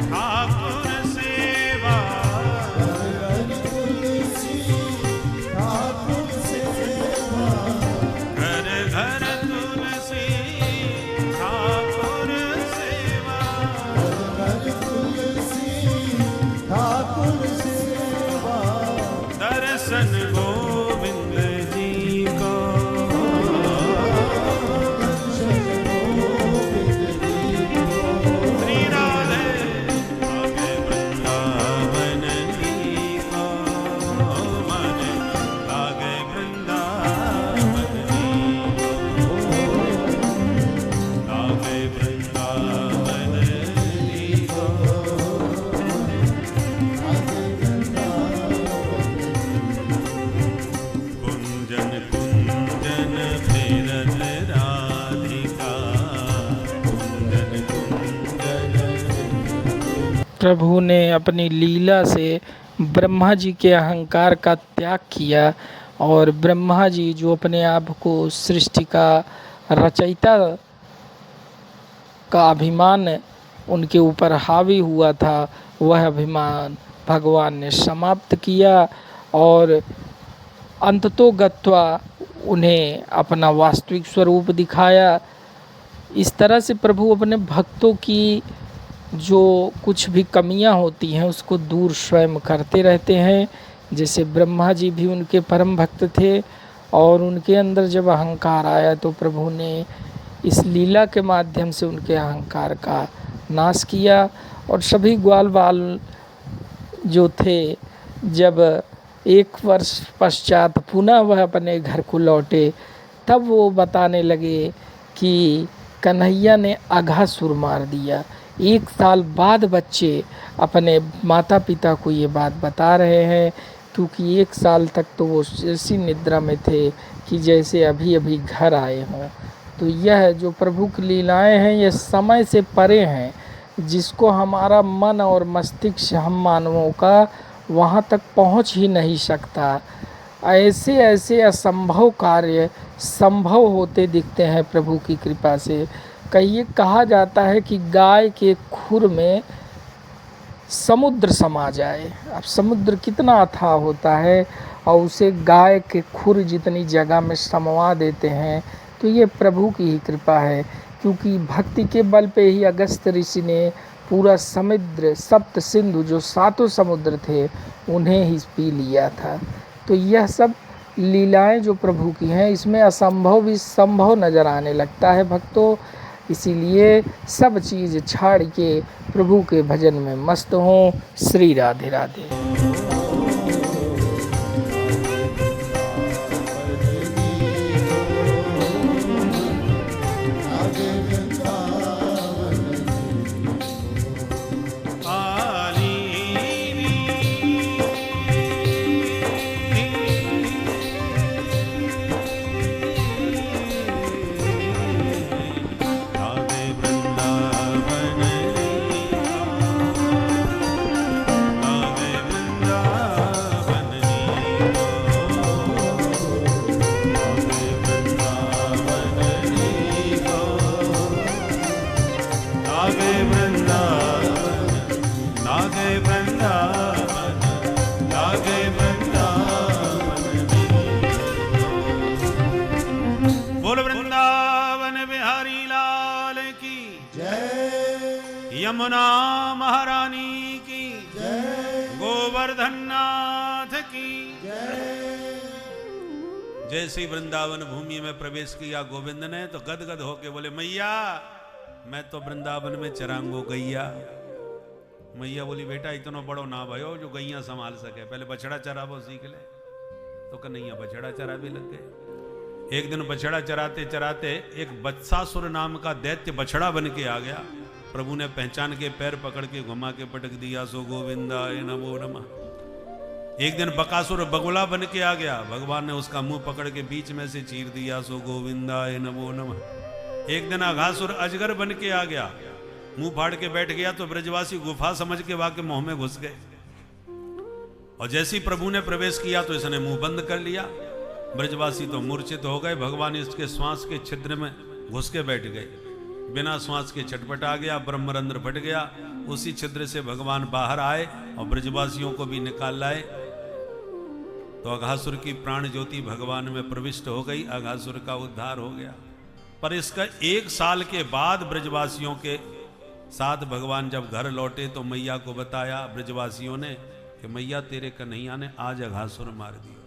ठाकुर सेवा, घर तुलसी ठाकुर सेवा, घर घर तुलसी ठाकुर सेवा, घर तुलसी ठाकुर सेवा। दर्शन गोविंद प्रभु ने अपनी लीला से ब्रह्मा जी के अहंकार का त्याग किया और ब्रह्मा जी जो अपने आप को सृष्टि का रचयिता का अभिमान उनके ऊपर हावी हुआ था, वह अभिमान भगवान ने समाप्त किया और अंततो गत्वा उन्हें अपना वास्तविक स्वरूप दिखाया। इस तरह से प्रभु अपने भक्तों की जो कुछ भी कमियां होती हैं उसको दूर स्वयं करते रहते हैं। जैसे ब्रह्मा जी भी उनके परम भक्त थे और उनके अंदर जब अहंकार आया तो प्रभु ने इस लीला के माध्यम से उनके अहंकार का नाश किया। और सभी ग्वाल बाल जो थे, जब 1 वर्ष पश्चात पुनः वह अपने घर को लौटे, तब वो बताने लगे कि कन्हैया ने अघासुर मार दिया। 1 साल बाद बच्चे अपने माता पिता को ये बात बता रहे हैं, क्योंकि 1 साल तक तो वो ऐसी निद्रा में थे कि जैसे अभी अभी घर आए हों। तो यह जो प्रभु की लीलाएं हैं, ये समय से परे हैं, जिसको हमारा मन और मस्तिष्क हम मानवों का वहाँ तक पहुँच ही नहीं सकता। ऐसे ऐसे असंभव कार्य संभव होते दिखते हैं प्रभु की कृपा से। कहा जाता है कि गाय के खुर में समुद्र समा जाए। अब समुद्र कितना अथाह होता है और उसे गाय के खुर जितनी जगह में समवा देते हैं, तो ये प्रभु की ही कृपा है। क्योंकि भक्ति के बल पे ही अगस्त ऋषि ने पूरा समुद्र, सप्त सिंधु जो 7 समुद्र थे, उन्हें ही पी लिया था। तो यह सब लीलाएं जो प्रभु की हैं, इसमें असंभव भी संभव नज़र आने लगता है भक्तों। इसीलिए सब चीज़ छाड़ के प्रभु के भजन में मस्त हों। श्री राधे राधे। यमुना महारानी की जय, गोवर्धन नाथ की जय। जैसे ही वृंदावन भूमि में प्रवेश किया गोविंद ने, तो गदगद होके बोले, मैया मैं तो वृंदावन में चरांगो गैया। मैया बोली, बेटा इतना बड़ो ना भयो जो गैया संभाल सके, पहले बछड़ा चरावो सीख ले। तो कन्हैया बछड़ा चरा भी लग गए। एक दिन बछड़ा चराते चराते एक बत्सासुर नाम का दैत्य बछड़ा बन के आ गया। प्रभु ने पहचान के पैर पकड़ के घुमा के पटक दिया, सो गोविंदाय नमो नमः। एक दिन बकासुर बगुला बन के आ गया, भगवान ने उसका मुंह पकड़ के बीच में से चीर दिया, सो गोविंदाय नमो नमः। एक दिन अघासुर अजगर बन के आ गया, मुंह फाड़ के बैठ गया, तो ब्रजवासी गुफा समझ के वाके मुंह में घुस गए। और जैसे ही प्रभु ने प्रवेश किया तो इसने मुंह बंद कर लिया। ब्रजवासी तो मूर्छित हो गए, भगवान इसके श्वास के छिद्र में घुस के बैठ गए। बिना श्वास के छटपट आ गया, ब्रह्मरंध्र फट गया। उसी छिद्र से भगवान बाहर आए और ब्रजवासियों को भी निकाल लाए। तो अघासुर की प्राण ज्योति भगवान में प्रविष्ट हो गई, अघासुर का उद्धार हो गया। पर इसका 1 साल के बाद ब्रजवासियों के साथ भगवान जब घर लौटे तो मैया को बताया ब्रजवासियों ने कि मैया तेरे कन्हैया ने आज अघासुर मार दिया।